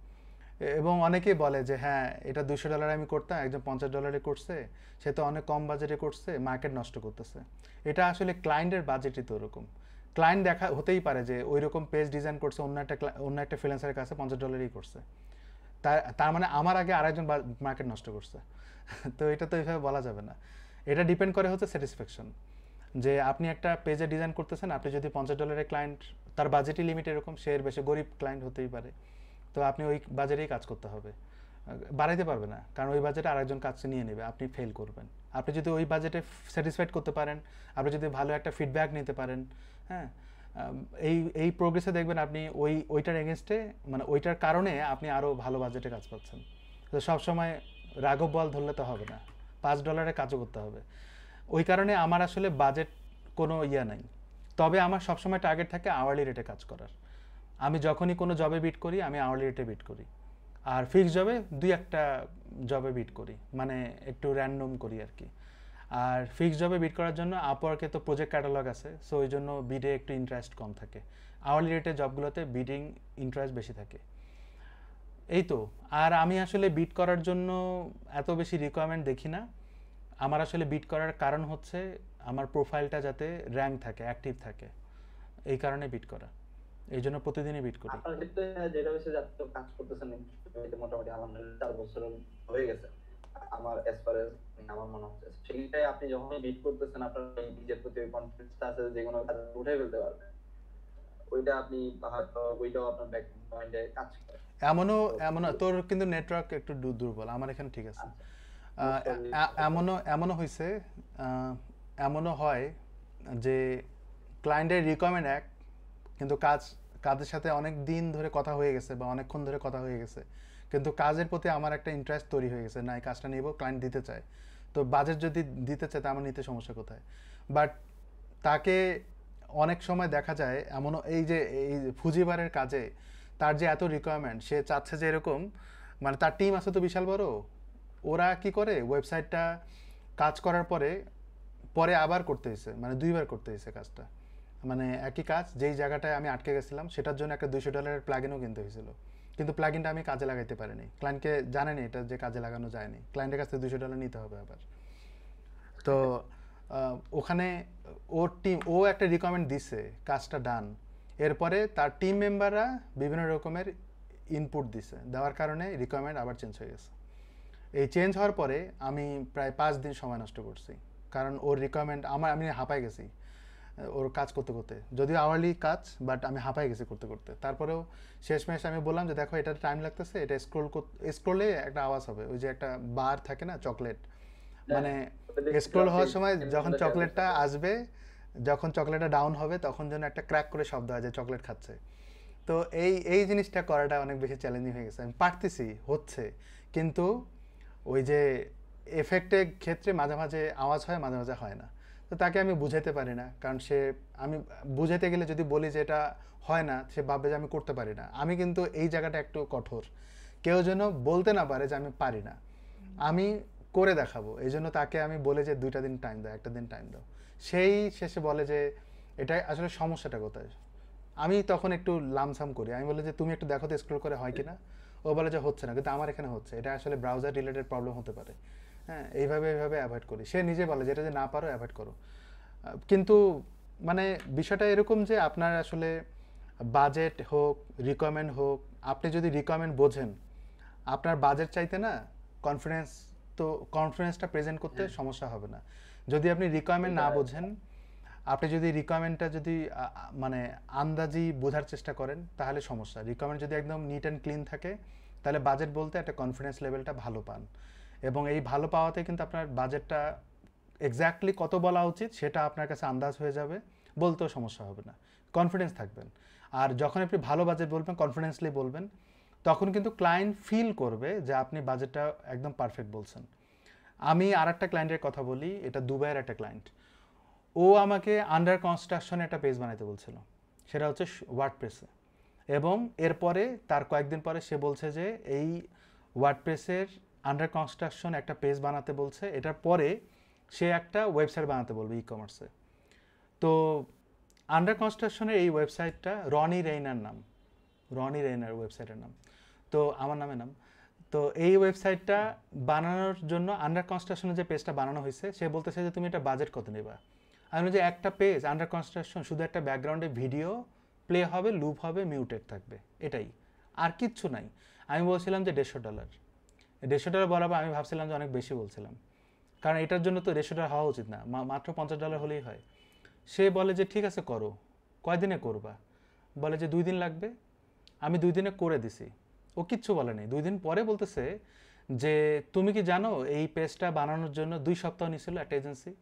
এবং অনেকেই বলে যে হ্যাঁ, এটা $200 আমি করতাম, একজন $50 করছে, সে তো অনেক কম বাজেটে করছে, মার্কেট নষ্ট করতেছে। এটা আসলে ক্লায়েন্টের বাজেটই তো ওরকম। ক্লায়েন্ট দেখা হতেই পারে যে ওই রকম পেজ ডিজাইন করছে অন্য একটা ফ্রিল্যান্সারের কাছে $50 করছে, তার মানে আমার আগে আরেকজন মার্কেট নষ্ট করছে। তো এটা তো এইভাবে বলা যাবে না। এটা ডিপেন্ড করে হচ্ছে স্যাটিসফ্যাকশন, যে আপনি একটা পেজে ডিজাইন করতেছেন, আপনি যদি $50 ক্লায়েন্ট, তার বাজেটই লিমিট এরকম, সে এর বেশি গরিব ক্লায়েন্ট হতেই পারে, তো আপনি ওই বাজেটেই কাজ করতে হবে, বাড়াইতে পারবে না, কারণ ওই বাজেটে আরেকজন কাজ নিয়ে নেবে, আপনি ফেল করবেন। আপনি যদি ওই বাজেটে স্যাটিসফাইড করতে পারেন, আপনি যদি ভালো একটা ফিডব্যাক নিতে পারেন, হ্যাঁ, এই এই প্রোগ্রেসে দেখবেন আপনি ওইটার এগেনস্টে, মানে ওইটার কারণে আপনি আরও ভালো বাজেটে কাজ পাচ্ছেন। তো সবসময় রাঘব বল ধরলে তো হবে না, $5 কাজও করতে হবে। ওই কারণে আমার আসলে বাজেট কোনো ইয়া নাই। তবে আমার সবসময় টার্গেট থাকে আওয়ারলি রেটে কাজ করার। আমি যখনই কোনো জবে বিট করি আমি আওয়ারলি রেটে বিট করি, আর ফিক্স জবে দুই একটা জবে বিট করি, মানে একটু র্যান্ডম করি আর কি। আর ফিক্স জবে বিট করার জন্য আপওয়ার্কে তো প্রজেক্ট ক্যাটালগ আছে, সো ওই জন্য বিডে একটু ইন্টারেস্ট কম থাকে। আওয়ারলি রেটের জবগুলোতে বিডিং ইন্টারেস্ট বেশি থাকে। এই তো। আর আমি আসলে বিট করার জন্য এত বেশি রিকোয়ারমেন্ট দেখি না। আমার আসলে বিট করার কারণ হচ্ছে আমার প্রোফাইলটা যাতে র্যাঙ্ক থাকে, অ্যাক্টিভ থাকে, এই কারণে বিট করা। এই জন্য প্রতিদিনই বিট করি। আপনার ক্ষেত্রে যেটা হচ্ছে যে আপনি তো কাজ করতেছেন মোটামুটি আলহামদুলিল্লাহ 4 বছর হয়ে গেছে আমার as far as আমার মনে হচ্ছে। সেইটাই আপনি যখন বিট করতেছেন আপনার এই নিজের প্রতি ওই কনফিডেন্সটা আছে যে কোনো কাজ উঠে ফেলতে পারবেন, ওইটা আপনি হয়তো ওইটাও আপনার ব্যাক পয়েন্টে কাজ করে। এমনও এমনও তোর কিন্তু নেটওয়ার্ক একটু দুর্বল, আমার এখানে ঠিক আছে। আচ্ছা, এমনও হয়েছে, এমনও হয় যে ক্লায়েন্টের রিকোয়ারমেন্ট এক, কিন্তু কাজের সাথে অনেক দিন ধরে কথা হয়ে গেছে বা অনেকক্ষণ ধরে কথা হয়ে গেছে, কিন্তু কাজের প্রতি আমার একটা ইন্টারেস্ট তৈরি হয়ে গেছে, না এই কাজটা নিব, ক্লায়েন্ট দিতে চায়। তো বাজেট যদি দিতে চায় তা আমার নিতে সমস্যা কোথায়? বাট তাকে অনেক সময় দেখা যায় এমনও, এই যে ফুজিবারের কাজে তার যে এত রিকোয়ারমেন্ট, সে চাচ্ছে যে এরকম, মানে তার টিম আছে তো বিশাল বড়, ওরা কি করে ওয়েবসাইটটা কাজ করার পরে পরে আবার করতে হয়েছে, মানে 2বার করতে হয়েছে কাজটা, মানে একই কাজ যেই জায়গাটায় আমি আটকে গেছিলাম সেটার জন্য একটা $200 প্লাগইনও কিনতে হয়েছিল, কিন্তু প্লাগইনটা আমি কাজে লাগাইতে পারিনি। ক্লায়েন্টকে জানেনি এটা যে কাজে লাগানো যায়নি, ক্লায়েন্টের কাছ থেকে $200 নিতে হবে আবার। তো ওখানে ও একটা রিকমেন্ড দিছে, কাজটা ডান। এরপরে তার টিম মেম্বাররা বিভিন্ন রকমের ইনপুট দিছে, দেওয়ার কারণে রিকমেন্ড আবার চেঞ্জ হয়ে গেছে। এই চেঞ্জ হওয়ার পরে আমি প্রায় 5 দিন সময় নষ্ট করছি, কারণ ওর রিকোয়ারমেন্ট আমি হাঁপাই গেছি ওর কাজ করতে করতে, যদিও আওয়ারলি কাজ, বাট আমি হাঁপাই গেছি করতে করতে। তারপরেও শেষমেশ আমি বললাম যে দেখো এটা টাইম লাগতেছে, এটা স্ক্রোলে একটা আওয়াজ হবে, ওই যে একটা বার থাকে না চকলেট, মানে স্ক্রোল হওয়ার সময় যখন চকলেটটা আসবে, যখন চকলেটটা ডাউন হবে তখন যেন একটা ক্র্যাক করে শব্দ হয় যে চকলেট খাচ্ছে। তো এই জিনিসটা করাটা অনেক বেশি চ্যালেঞ্জিং হয়ে গেছে। আমি পারতেছি, হচ্ছে, কিন্তু ওই যে এফেক্টের ক্ষেত্রে মাঝে মাঝে আওয়াজ হয়, মাঝে মাঝে হয় না। তো তাকে আমি বুঝাইতে পারি না, কারণ আমি বুঝাইতে গেলে যদি বলি যে এটা হয় না, সে ভাববে যে আমি করতে পারি না। আমি কিন্তু এই জায়গাটা একটু কঠোর, কেউ যেন বলতে না পারে যে আমি পারি না, আমি করে দেখাবো। এই জন্য তাকে আমি বলে যে 2টা দিন টাইম দাও, একটা দিন টাইম দাও। সেই শেষে বলে যে এটা আসলে সমস্যাটা কোথায়। আমি তখন একটু লামসাম করি, আমি বলি যে তুমি একটু দেখো তো স্ক্রল করে হয় কিনা। ও বলে যে হচ্ছে না, কিন্তু আমার এখানে হচ্ছে, এটা আসলে ব্রাউজার রিলেটেড প্রবলেম হতে পারে। হ্যাঁ, এইভাবে অ্যাভয়েড করি। সে নিজে বলে যেটা যে না পারো অ্যাভয়েড করো। কিন্তু মানে বিষয়টা এরকম যে আপনার আসলে বাজেট হোক, রিকোয়ারমেন্ট হোক, আপনি যদি রিকোয়ারমেন্ট বোঝেন, আপনার বাজেট চাইতে না কনফিডেন্স, তো কনফিডেন্সটা প্রেজেন্ট করতে সমস্যা হবে না। যদি আপনি রিকোয়ারমেন্ট না বোঝেন, আপনি যদি রিকোয়ারমেন্টটা যদি মানে আন্দাজি বোঝার চেষ্টা করেন তাহলে সমস্যা। রিকোয়ারমেন্ট যদি একদম নিট অ্যান্ড ক্লিন থাকে তাহলে বাজেট বলতে একটা কনফিডেন্স লেভেলটা ভালো পান, এবং এই ভালো পাওয়াতে কিন্তু আপনার বাজেটটা এক্স্যাক্টলি কত বলা উচিত সেটা আপনার কাছে আন্দাজ হয়ে যাবে, বলতেও সমস্যা হবে না, কনফিডেন্স থাকবেন। আর যখন আপনি ভালো বাজেট বলবেন, কনফিডেন্সলি বলবেন, তখন কিন্তু ক্লায়েন্ট ফিল করবে যে আপনি বাজেটটা একদম পারফেক্ট বলছেন। আমি আর একটা ক্লায়েন্টের কথা বলি, এটা দুবাইয়ের একটা ক্লায়েন্ট। ও আমাকে আন্ডার কনস্ট্রাকশনে একটা পেজ বানাইতে বলছিল, সেটা হচ্ছে ওয়ার্ডপ্রেসে। এবং এরপরে তার কয়েকদিন পরে সে বলছে যে এই ওয়ার্ডপ্রেসের আন্ডার কনস্ট্রাকশন একটা পেজ বানাতে বলছে, এটার পরে সে একটা ওয়েবসাইট বানাতে বলবে ই কমার্সে। তো আন্ডার কনস্ট্রাকশনের এই ওয়েবসাইটটা রনি রেইনার নাম, রনি রেইনার ওয়েবসাইটের নাম, তো আমার নামের নাম। তো এই ওয়েবসাইটটা বানানোর জন্য আন্ডার কনস্ট্রাকশনের যে পেজটা বানানো হয়েছে, সে বলতেছে যে তুমি এটা বাজেট কত নেবা। আমি যে একটা পেজ আন্ডার কনস্ট্রাকশন, শুধু একটা ব্যাকগ্রাউন্ডে ভিডিও প্লে হবে, লুপ হবে, মিউটেড থাকবে, এটাই, আর কিচ্ছু নাই। আমি বলছিলাম যে $150। $150 বরাবর আমি ভাবছিলাম যে অনেক বেশি বলছিলাম, কারণ এটার জন্য তো $150 হওয়া উচিত না, মাত্র $50 হলেই হয়। সে বলে যে ঠিক আছে করো। কয়দিনে করবা? বলে যে 2 দিন লাগবে। আমি 2 দিনে করে দিছি। ও কিচ্ছু বলে নেই, 2 দিন পরে বলতেছে যে তুমি কি জানো এই পেজটা বানানোর জন্য 2 সপ্তাহ নিয়েছিল একটা এজেন্সি।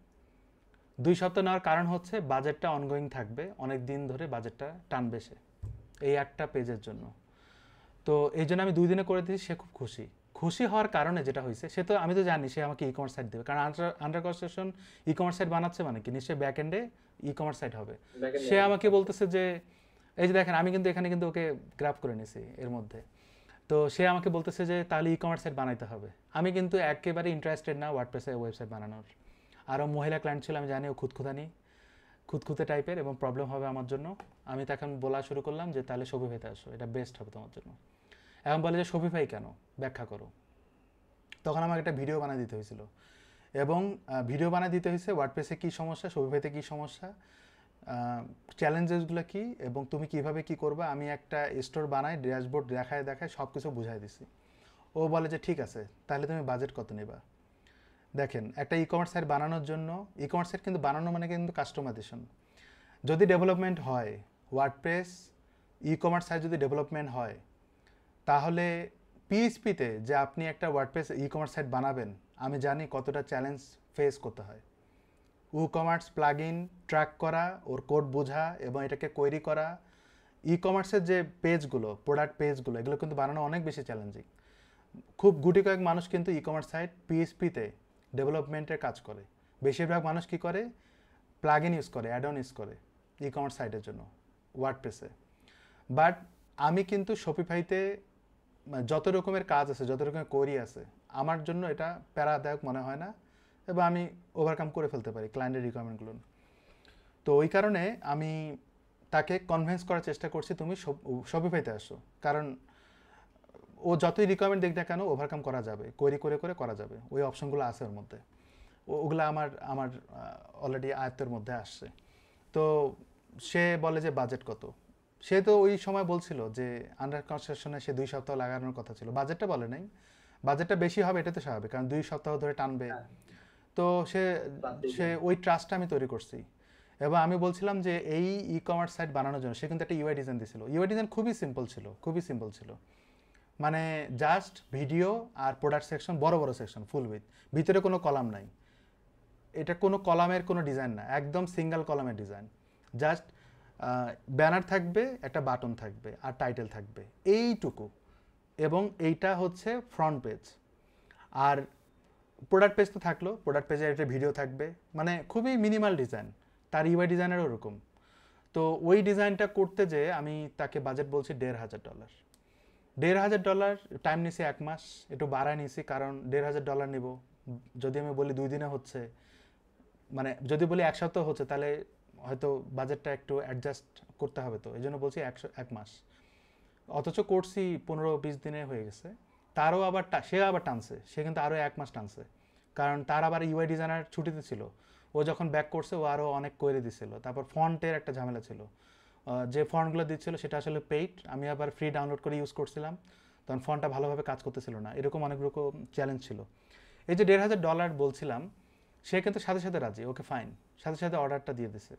2 সপ্তাহ নেওয়ার কারণ হচ্ছে বাজেটটা অনগোয়িং থাকবে, অনেক দিন ধরে বাজেটটা টানবে সে এই একটা পেজের জন্য। তো এই জন্য আমি 2 দিনে করে দিয়েছি, সে খুব খুশি। খুশি হওয়ার কারণে যেটা হয়েছে, সে তো আমি তো জানি সে আমাকে ই কমার্স সাইট দেবে, কারণ under construction e commerce site বানাচ্ছে মানে কি নিশ্চয়ই ব্যাক এন্ডে ই কমার্স সাইট হবে। ব্যাকএন্ড সে আমাকে বলতেছে যে এই যে দেখেন আমি কিন্তু এখানে কিন্তু ওকে গ্রাফ করে নিয়েছি এর মধ্যে। তো সে আমাকে বলতেছে যে তাহলে ই কমার্স সাইট বানাইতে হবে। আমি কিন্তু একেবারে ইন্টারেস্টেড না ওয়ার্ডপ্রেসে ওয়েবসাইট বানানোর। আরও মহিলা ক্লায়েন্ট ছিল, আমি জানি ও খুঁতখুঁতে টাইপের এবং প্রবলেম হবে আমার জন্য। আমি তখন বলা শুরু করলাম যে তাহলে শপিফাইতে আসো, এটা বেস্ট হবে তোমার জন্য। এখন বলে যে শপিফাই কেন, ব্যাখ্যা করো। তখন আমাকে একটা ভিডিও বানিয়ে দিতে হয়েছিল, এবং ভিডিও বানিয়ে দিতে হয়েছে ওয়ার্ডপ্রেসে কী সমস্যা, শপিফাইতে কী সমস্যা, চ্যালেঞ্জেসগুলো কী, এবং তুমি কিভাবে কি করবে। আমি একটা স্টোর বানাই, ড্যাশবোর্ড দেখায় সব কিছু বুঝাই দিছি। ও বলে যে ঠিক আছে, তাহলে তুমি বাজেট কত নেবা। দেখেন একটা ই কমার্স সাইট বানানোর জন্য, ই কমার্স সাইট কিন্তু বানানো মানে কিন্তু কাস্টমাইজেশন। যদি ডেভেলপমেন্ট হয়, ওয়ার্ডপ্রেস ই কমার্স সাইট যদি ডেভেলপমেন্ট হয়, তাহলে পিএইচপিতে যে আপনি একটা ওয়ার্ডপ্রেস ই কমার্স সাইট বানাবেন, আমি জানি কতটা চ্যালেঞ্জ ফেস করতে হয়। ই কমার্স প্লাগইন ট্র্যাক করা, ওর কোড বোঝা এবং এটাকে কোয়েরি করা, ই কমার্সের যে পেজগুলো, প্রোডাক্ট পেজগুলো, এগুলো কিন্তু বানানো অনেক বেশি চ্যালেঞ্জিং। খুব গুটি কয়েক মানুষ কিন্তু ই কমার্স সাইট পিএইচপিতে ডেভেলপমেন্টের কাজ করে। বেশিরভাগ মানুষ কি করে, প্লাগইন ইউজ করে, অ্যাড অন ইউজ করে ই কমার্স সাইটের জন্য ওয়ার্ডপ্রেসে। বাট আমি কিন্তু শপিফাইতে যত রকমের কাজ আছে, যত রকমের কোয়েরি আছে, আমার জন্য এটা প্যারাদায়ক মনে হয় না, এবং আমি ওভারকাম করে ফেলতে পারি ক্লায়েন্টের রিকোয়ারমেন্টগুলো। তো ওই কারণে আমি তাকে কনভিন্স করার চেষ্টা করছি তুমি শপিফাইতে আসো, কারণ ও যতই রিকোয়ারমেন্ট দিক না কেন ওভারকাম করা যাবে, কোয়েরি করে করে করা যাবে, ওই অপশনগুলো আছে ওর মধ্যে। ওগুলো আমার আমার অলরেডি আয়ত্তের মধ্যে আসছে। তো সে বলে যে বাজেট কত। সে তো ওই সময় বলছিল যে আন্ডার কনস্ট্রাকশনে সে 2 সপ্তাহ লাগানোর কথা ছিল, বাজেটটা বলে নাই। বাজেটটা বেশি হবে এটা তো স্বাভাবিক, কারণ 2 সপ্তাহ ধরে টানবে। হ্যাঁ, তো সে সে ওই ট্রাস্টটা আমি তৈরি করছি। এবং আমি বলছিলাম যে এই ই কমার্স সাইট বানানোর জন্য সে কিন্তু একটা ইউআই ডিজাইন দিয়েছিল। ইউআই ডিজাইন খুবই সিম্পল ছিল। মানে জাস্ট ভিডিও আর প্রোডাক্ট সেকশন, বড় বড় সেকশন ফুল উইথ, ভিতরে কোনো কলাম নাই। এটা কোনো কলামের কোনো ডিজাইন না, একদম সিঙ্গেল কলামের ডিজাইন। জাস্ট ব্যানার থাকবে, একটা বাটন থাকবে আর টাইটেল থাকবে, এইটুকু। এবং এইটা হচ্ছে ফ্রন্ট পেজ। আর প্রোডাক্ট পেজ তো থাকলো, প্রোডাক্ট পেজে একটা ভিডিও থাকবে, মানে খুবই মিনিমাল ডিজাইন। তার ইউআই ডিজাইনেরও ওরকম। তো ওই ডিজাইনটা করতে যেয়ে আমি তাকে বাজেট বলছি $1,500। $1,500 টাইম নিছি 1 মাস, একটু বাড়ায় নিছি, কারণ $1,500 নিব। যদি আমি বলি 2 দিনে হচ্ছে, মানে যদি বলি 1 সপ্তাহ হচ্ছে, তাহলে হয়তো বাজেটটা একটু অ্যাডজাস্ট করতে হবে, তো এই জন্য বলছি 1 মাস। অথচ করছি 15-20 দিনে হয়ে গেছে। তারও আবার সে আবার টানছে, সে কিন্তু আরও 1 মাস টানছে, কারণ তার আবার ইউআই ডিজাইনার ছুটিতে ছিল। ও যখন ব্যাক করছে ও আরও অনেক কোয়েরি দিছিল। তারপর ফন্টের একটা ঝামেলা ছিল, যে ফন্টগুলো দিচ্ছিল সেটা আসলে পেইড, আমি আবার ফ্রি ডাউনলোড করে ইউজ করছিলাম, তখন ফন্টটা ভালোভাবে কাজ করতেছিল না, এরকম অনেক রকম চ্যালেঞ্জ ছিল। এই যে $1,500 বলছিলাম, সে কিন্তু সাথে সাথে রাজি, ওকে ফাইন, সাথে সাথে অর্ডারটা দিয়ে দিছে।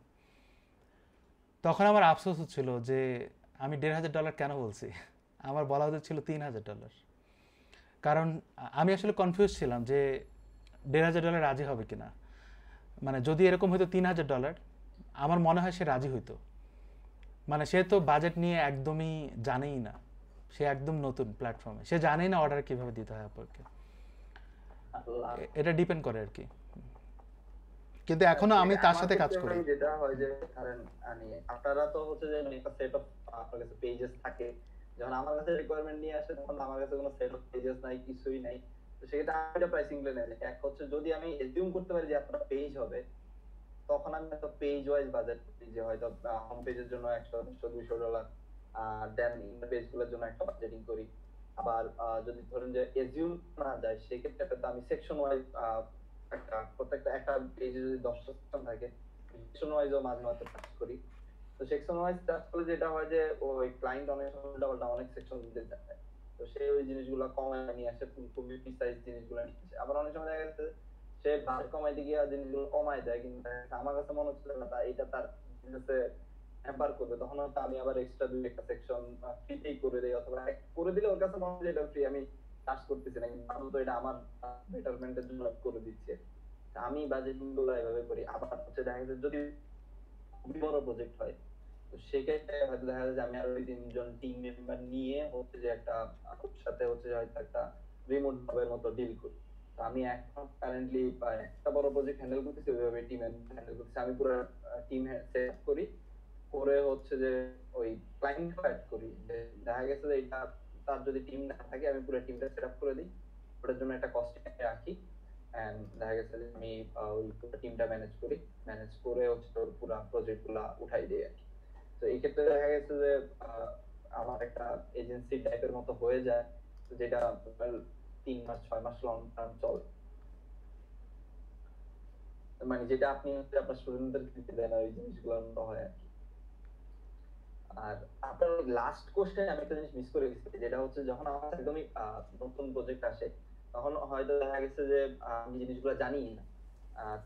তখন আমার আফসোস হচ্ছিল যে আমি $1,500 কেন বলছি, আমার বলা উচিত ছিল $3,000। কারণ আমি আসলে কনফিউজ ছিলাম যে $1,500 রাজি হবে কিনা। মানে যদি এরকম হইতো $3,000, আমার মনে হয় সে রাজি হইতো। মানে সে তো বাজেট নিয়ে একদমই জানেই না, সে একদম নতুন প্ল্যাটফর্মে, সে জানেই না অর্ডার কিভাবে দিতে হয় আপনাকে। আল্লাহ। এটা ডিপেন্ড করে আর কি। কিন্তু এখনো আমি তার আমার সাথে কাজ ক্ষেত্রে করি। ভাই যেটা হয় যে ধরেন মানে আপনারা তো হচ্ছে যে একটা সেট অফ আপনার কাছে পেজেস থাকে, যখন আমার কাছে রিকোয়ারমেন্ট নিয়ে আসে তখন আমার কাছে কোনো সেট অফ পেজেস নাই, কিছুই নাই। তো সেটা আমি একটা প্রাইসিং প্ল্যান নেই। এক হচ্ছে যদি আমি এজিউম করতে পারি যে আপনার পেজ হবে, তখন আমি একটা পেজ ওয়াইজ বাজেট করি, যে হয়তো হোম পেজের জন্য $100, $200, দেন পেজ গুলোর জন্য একটা বাজেটিং করি। আবার যদি ধরেন যে এজিউম না যায়, সেক্ষেত্রে তো আমি সেকশন ওয়াইজ প্রত্যেকটা একটা পেজে যদি 10টা সেকশন থাকে, সেকশন ওয়াইজও মাঝে মাঝে চার্জ করি। তো সেকশন ওয়াইজ চার্জ করলে যেটা হয় যে ওই ক্লায়েন্ট অনেক সময় উল্টাপাল্টা অনেক সেকশন দিতে চায়, তো সে ওই জিনিসগুলো কমায় নিয়ে আসে, খুবই প্রিসাইজ জিনিসগুলো নিয়ে আসে। আবার অনেক সময় দেখা গেছে সে বাজেট কমাইতে গিয়ে জিনিসগুলো কমায় দেয়, কিন্তু আমার কাছে মনে হচ্ছিল না এটা তার বিজনেসে হ্যাম্পার করবে, তখন হয়তো আমি আবার এক্সট্রা 2 একটা সেকশন ফ্রিতেই করে দেই, অথবা করে দিলে ওর কাছে মনে হয় যে এটা ফ্রি, আমি কাজ করতেছি না, কিন্তু আপাতত এটা আমার বেটারমেন্টের জন্য করে দিচ্ছে। তা আমি বাজেটিং গুলো এভাবে করি। আবার হচ্ছে দেখা যাচ্ছে যদি খুবই বড় প্রজেক্ট হয়, তো সেক্ষেত্রে হয়তো দেখা যায় যে আমি আরো 2-3 জন টিম মেম্বার নিয়ে হচ্ছে যে একটা ওর সাথে হচ্ছে যে হয়তো একটা রিমোট জবের মতো ডিল করি। তো আমি এখন কারেন্টলি একটা বড় প্রজেক্ট হ্যান্ডেল করতেছি, ওইভাবে টিম হ্যান্ডেল করতেছি। আমি পুরো টিম সেট করি, করে হচ্ছে যে ওই ক্লায়েন্ট অ্যাড করি, যে দেখা গেছে যে এটা তার যদি টিম না থাকে আমি পুরো টিমটা সেট আপ করে দিই, ওটার জন্য একটা কস্টিং রাখি, এন্ড দেখা গেছে যে আমি ওই পুরো টিমটা ম্যানেজ করি, ম্যানেজ করে হচ্ছে ওর পুরো প্রজেক্ট গুলা উঠাই দিই আর কি। তো এই ক্ষেত্রে দেখা গেছে যে আহ, আমার একটা এজেন্সি টাইপের মতো হয়ে যায়, তো যেটা 3 মাস 6 মাস লং টার্ম চলে, মানে যেটা আপনি হচ্ছে আপনার স্টুডেন্টদের দিতে দেন ওই জিনিসগুলোর মতো হয় আর কি। আর আপনার লাস্ট কোশ্চেন আমি একটা জিনিস মিস করে গেছি, যেটা হচ্ছে যখন আমার কাছে একদমই নতুন প্রজেক্ট আসে, তখন হয়তো দেখা গেছে যে আমি জিনিসগুলো জানি না।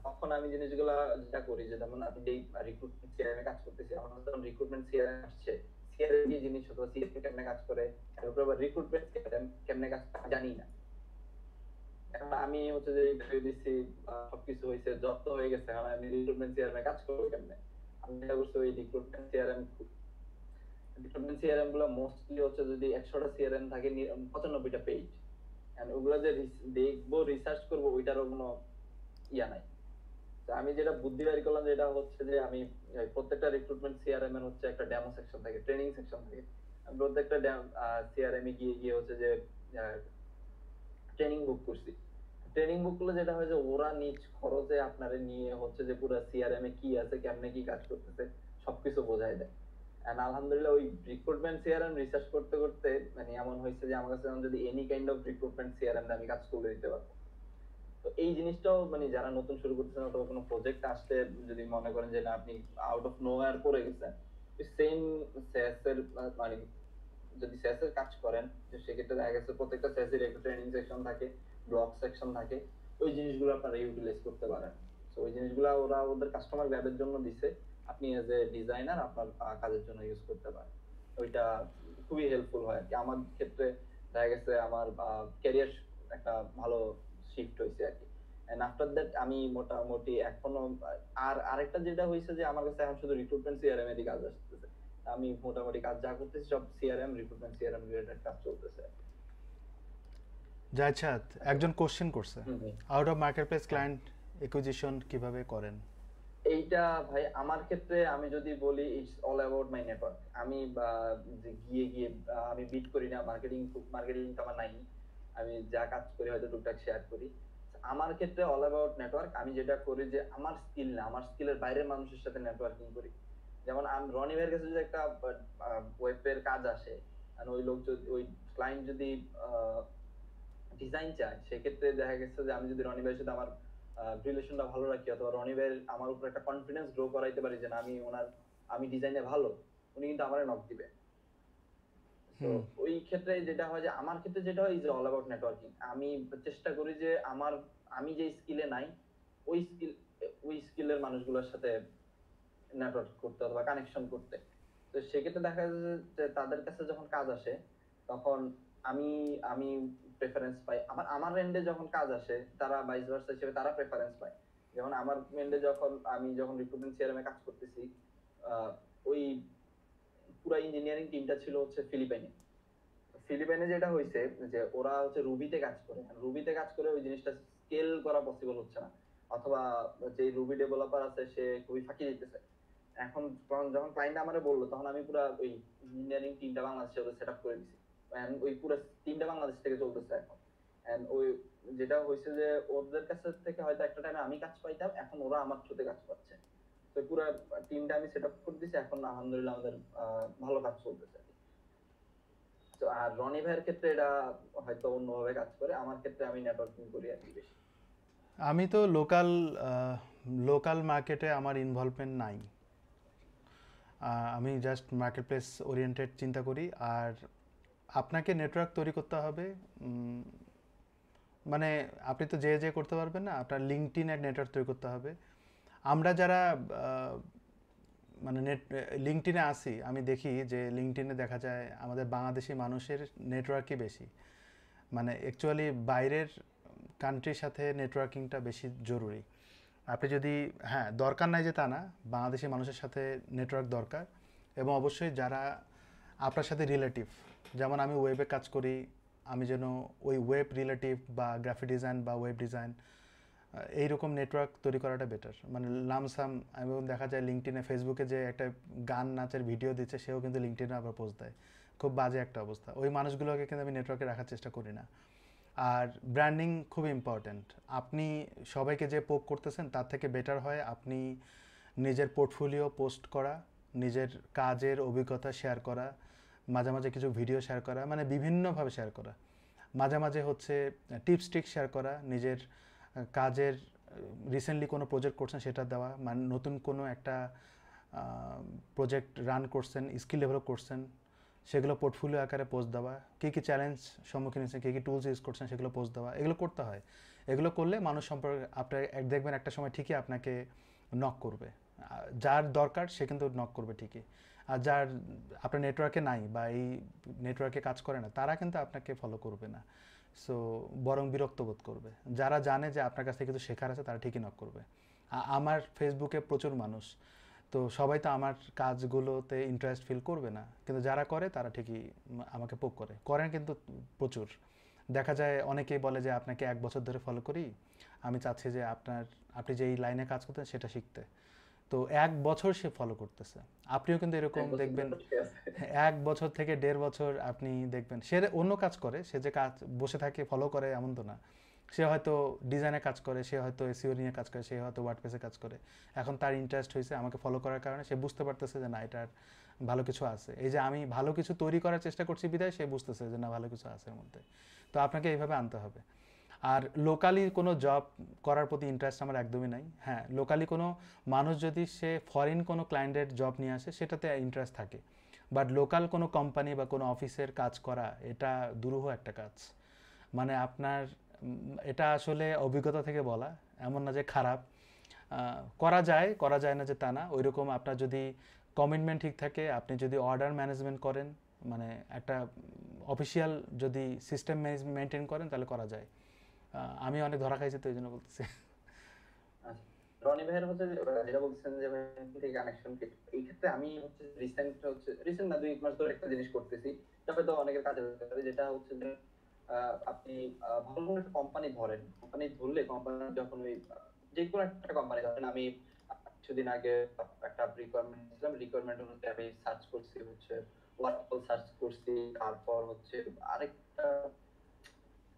তখন আমি জিনিসগুলো যেটা করি, যে যেমন আমি যেই রিক্রুটমেন্ট সিআরএম এ কাজ করতেছি, আমার কাছে যখন রিক্রুটমেন্ট সিআরএম আসছে, সিআরএম কি জিনিস অথবা সিআরএম কেমনে কাজ করে, তারপর আবার রিক্রুটমেন্ট সিআরএম কেমনে কাজ করে আমি জানি না। এখন আমি হচ্ছে যে ইন্টারভিউ দিচ্ছি, সবকিছু হয়েছে, জব তো হয়ে গেছে, এখন আমি রিক্রুটমেন্ট সিআরএম এ কাজ করবো কেমনে? আমি যেটা করছি, ওই রিক্রুটমেন্ট সিআরএম ডিপার্টমেন্ট সিআরএম গুলো মোস্টলি হচ্ছে যদি 100টা সিআরএম থাকে 95টা পেইড, এন্ড ওগুলা যে দেখবো রিসার্চ করবো ওইটারও কোনো ইয়া নাই। তো আমি যেটা বুদ্ধি বের করলাম, যেটা হচ্ছে যে আমি প্রত্যেকটা রিক্রুটমেন্ট সিআরএম এর হচ্ছে একটা ডেমো সেকশন থাকে, ট্রেনিং সেকশন থাকে। আমি প্রত্যেকটা সিআরএম এ গিয়ে গিয়ে হচ্ছে যে ট্রেনিং বুক করছি। ট্রেনিং বুক গুলো যেটা হয় যে ওরা নিজ খরচে আপনারে নিয়ে হচ্ছে যে পুরো সিআরএম এ কি আছে, কেমনে কি কাজ করতেছে, সবকিছু বোঝায় দেয়। এন্ড আলহামদুলিল্লাহ ওই রিক্রুটমেন্ট সিআরএম রিসার্চ করতে করতে মানে এমন হয়েছে যে আমার কাছে এখন যদি any kind of recruitment CRM আমি কাজ করে দিতে পারবো। তো এই জিনিসটাও মানে যারা নতুন শুরু করতেছেন অথবা কোনো প্রজেক্ট আসতে যদি মনে করেন যে না আপনি আউট অফ নোওয়্যার পড়ে গেছেন, সেম সেস এর মানে যদি সেস এর কাজ করেন, যে সেক্ষেত্রে দেখা গেছে প্রত্যেকটা সেসের একটা ট্রেনিং সেকশন থাকে, ব্লগ সেকশন থাকে, ওই জিনিসগুলো আপনারা ইউটিলাইজ করতে পারেন। তো ওই জিনিসগুলো ওরা ওদের কাস্টমার গ্যাবের জন্য দিছে, আপনি এজ এ ডিজাইনার আপনার কাজের জন্য ইউজ করতে পারেন। ওইটা খুবই হেল্পফুল হয় আর কি। আমার ক্ষেত্রে দেখা গেছে আমার ক্যারিয়ার একটা ভালো শিফট হয়েছে আর কি। এন্ড আফটার দ্যাট আমি মোটামুটি এখনো আর আরেকটা যেটা হয়েছে যে আমার কাছে এখন শুধু রিক্রুটমেন্ট সিআরএম এরই কাজ আসতেছে। আমি মোটামুটি কাজ যা করতেছি সব সিআরএম রিক্রুটমেন্ট সিআরএম রিলেটেড কাজ চলতেছে। জায়ছাদ আচ্ছা। একজন কোশ্চেন করছে, হুম হুম। আউট অফ মার্কেটপ্লেস হ্যাঁ, ক্লায়েন্ট একুইজিশন কিভাবে করেন? এইটা ভাই আমার ক্ষেত্রে আমি যদি বলি it's all about my network. আমি যে গিয়ে গিয়ে আমি বিট করি না, মার্কেটিং মার্কেটিং তো আমার নাই। আমি যা কাজ করি হয়তো টুকটাক শেয়ার করি। আমার ক্ষেত্রে অল অ্যাবাউট নেটওয়ার্ক। আমি যেটা করি যে আমার স্কিল না, আমার স্কিলের বাইরের মানুষের সাথে নেটওয়ার্কিং করি। যেমন আমি রনি ভাইয়ের কাছে যদি একটা ওয়েবের কাজ আসে, আর ওই লোক যদি ওই ক্লায়েন্ট যদি ডিজাইন চায়, সেক্ষেত্রে দেখা গেছে যে আমি যদি রনি ভাইয়ের সাথে আমার রিলেশনটা ভালো রাখি, অথবা রনি ভাইয়ের আমার উপর একটা কনফিডেন্স গ্রো করাইতে পারি যে না আমি ওনার আমি ডিজাইনে ভালো, উনি কিন্তু আমারে নক দিবে। তো হুম। ওই ক্ষেত্রে যেটা হয় যে আমার ক্ষেত্রে যেটা হয় যে অল অ্যাবাউট নেটওয়ার্কিং। আমি চেষ্টা করি যে আমার আমি যে স্কিলে নাই, ওই স্কিল ওই স্কিলের মানুষগুলোর সাথে নেটওয়ার্ক করতে অথবা কানেকশন করতে। তো সেক্ষেত্রে দেখা যায় যে তাদের কাছে যখন কাজ আসে, তখন আমি আমি প্রেফারেন্স পাই। আবার আমার এন্ডে যখন কাজ আসে, তারা ভাইস ভার্সা হিসেবে তারা প্রেফারেন্স পায়। যেমন আমার এন্ডে যখন আমি যখন রিক্রুটমেন্ট সিআরএম এ কাজ করতেছি, আহ, ওই পুরা ইঞ্জিনিয়ারিং টিমটা ছিল হচ্ছে ফিলিপাইনে। ফিলিপাইনে যেটা হয়েছে যে ওরা হচ্ছে রুবিতে কাজ করে, রুবিতে কাজ করে ওই জিনিসটা স্কেল করা পসিবল হচ্ছে না, অথবা যে রুবি ডেভেলপার আছে সে খুবই ফাঁকি দিতেছে। এখন যখন ক্লায়েন্ট আমারে বললো, তখন আমি পুরো ওই ইঞ্জিনিয়ারিং টিমটা বাংলাদেশে ওদের সেট আপ করে দিছি। ওই পুরো টিমটা বাংলাদেশ থেকে চলতেছে এখন। এন্ড ওই যেটা হয়েছে যে ওদের কাছে থেকে হয়তো একটা টাইমে আমি কাজ পাইতাম, এখন ওরা আমার থ্রুতে কাজ পাচ্ছে। তো পুরো টিমটা আমি সেট আপ করে দিছি, এখন আলহামদুলিল্লাহ আমাদের ভালো কাজ চলতেছে। তো আর রনি ভাইয়ের ক্ষেত্রে এটা হয়তো অন্যভাবে কাজ করে, আমার ক্ষেত্রে আমি নেটওয়ার্কিং করি আর কি বেশি। আমি তো লোকাল লোকাল মার্কেটে আমার ইনভলভমেন্ট নাই। আমি জাস্ট মার্কেটপ্লেস ওরিয়েন্টেড চিন্তা করি। আর আপনাকে নেটওয়ার্ক তৈরি করতে হবে। মানে আপনি তো যে যে করতে পারবেন না, আপনার লিঙ্কডইন এক নেটওয়ার্ক তৈরি করতে হবে। আমরা যারা আহ, মানে লিঙ্কডইনে আসি, আমি দেখি যে লিঙ্কডইনে দেখা যায় আমাদের বাংলাদেশি মানুষের নেটওয়ার্কই বেশি। মানে অ্যাকচুয়ালি বাইরের কান্ট্রির সাথে নেটওয়ার্কিংটা বেশি জরুরি। আপনি যদি, হ্যাঁ দরকার নাই যে তা না, বাংলাদেশি মানুষের সাথে নেটওয়ার্ক দরকার, এবং অবশ্যই যারা আপনার সাথে রিলেটিভ, যেমন আমি ওয়েবে কাজ করি, আমি যেন ওই ওয়েব রিলেটিভ বা গ্রাফিক ডিজাইন বা ওয়েব ডিজাইন এইরকম নেটওয়ার্ক তৈরি করাটা বেটার। মানে লামসাম এবং দেখা যায় লিঙ্কডইনে, ফেসবুকে যে একটা গান নাচের ভিডিও দিচ্ছে সেও কিন্তু লিঙ্কডইনে আবার পোস্ট দেয়, খুব বাজে একটা অবস্থা। ওই মানুষগুলোকে কিন্তু আমি নেটওয়ার্কে রাখার চেষ্টা করি না। আর ব্র্যান্ডিং খুব ইম্পর্ট্যান্ট। আপনি সবাইকে যে পোক করতেছেন তার থেকে বেটার হয় আপনি নিজের পোর্টফোলিও পোস্ট করা, নিজের কাজের অভিজ্ঞতা শেয়ার করা, মাঝে মাঝে কিছু ভিডিও শেয়ার করা, মানে বিভিন্নভাবে শেয়ার করা, মাঝে মাঝে হচ্ছে টিপস ট্রিক শেয়ার করা, নিজের কাজের রিসেন্টলি কোনো প্রজেক্ট করছেন সেটা দেওয়া, মানে নতুন কোনো একটা প্রজেক্ট রান করছেন, স্কিল ডেভেলপ করছেন, সেগুলো পোর্টফোলিও আকারে পোস্ট দেওয়া, কী কী চ্যালেঞ্জ সম্মুখীন হয়েছেন, কী কী টুলস ইউজ করছেন সেগুলো পোস্ট দেওয়া, এগুলো করতে হয়। এগুলো করলে মানুষ সম্পর্কে আপনার দেখবেন একটা সময় ঠিকই আপনাকে নক করবে। যার দরকার সে কিন্তু নক করবে ঠিকই। আর যার আপনার নেটওয়ার্কে নাই বা এই নেটওয়ার্কে কাজ করে না, তারা কিন্তু আপনাকে ফলো করবে না। সো বরং বিরক্ত বোধ করবে। যারা জানে যে আপনার কাছ থেকে কিছু শেখার আছে তারা ঠিকই নক করবে। আমার ফেসবুকে প্রচুর মানুষ, তো সবাই তো আমার কাজগুলোতে ইন্টারেস্ট ফিল করবে না, কিন্তু যারা করে তারা ঠিকই আমাকে পোক করেন কিন্তু প্রচুর। দেখা যায় অনেকেই বলে যে আপনাকে 1 বছর ধরে ফলো করি, আমি চাচ্ছি যে আপনি যেই লাইনে কাজ করতেন সেটা শিখতে। তো 1 বছর সে ফলো করতেছে। আপনিও কিন্তু এরকম দেখবেন 1 বছর থেকে 1.5 বছর আপনি দেখবেন সে অন্য কাজ করে, সে যে কাজ বসে থাকে ফলো করে এমন তো না। সে হয়তো ডিজাইনে কাজ করে, সে হয়তো এসইও নিয়ে কাজ করে, সে হয়তো ওয়ার্ডপ্রেসে কাজ করে। এখন তার ইন্টারেস্ট হয়েছে আমাকে ফলো করার কারণে, সে বুঝতে পারতেছে যে না এটার ভালো কিছু আছে, এই যে আমি ভালো কিছু তৈরি করার চেষ্টা করছি বিধায় সে বুঝতেছে যে না ভালো কিছু আছে এর মধ্যে। তো আপনাকে এইভাবে আনতে হবে। আর লোকালি কোনো জব করার প্রতি ইন্টারেস্ট আমার একদমই নাই। হ্যাঁ, লোকালি কোনো মানুষ যদি সে ফরেন কোনো ক্লায়েন্টের জব নিয়ে আসে সেটাতে ইন্টারেস্ট থাকে, বাট লোকাল কোনো কোম্পানি বা কোনো অফিসের কাজ করা এটা দুরূহ একটা কাজ। মানে আপনার এটা আসলে অভিজ্ঞতা থেকে বলা, এমন না যে খারাপ। করা যায় না যে তা না, ওইরকম আপনার যদি কমিটমেন্ট ঠিক থাকে, আপনি যদি অর্ডার ম্যানেজমেন্ট করেন, মানে একটা অফিসিয়াল যদি সিস্টেম মেনটেন করেন তাহলে করা যায়। আমি অনেক ধরা খাইছি তো এই জন্য বলতেছি। আচ্ছা, রনি ভাইয়ের হচ্ছে যেটা বলছেন যে থেকে কানেকশন, এই ক্ষেত্রে আমি হচ্ছে রিসেন্ট না 2 মাস ধরে একটা জিনিস করতেছি, এটা হয়তো অনেকের কাজে লাগতে পারে, যেটা হচ্ছে যে আপনি ভালো কোনো একটা কোম্পানি ধরেন, কোম্পানি ধরলে কোম্পানি যখন ওই যে কোনো একটা কোম্পানি ধরেন, আমি কিছুদিন আগে একটা রিকোয়ারমেন্ট দিয়েছিলাম, রিকোয়ারমেন্ট অনুযায়ী আমি সার্চ করছি হচ্ছে ওয়ার্ডপ্রেস সার্চ করছি, তারপর হচ্ছে আরেকটা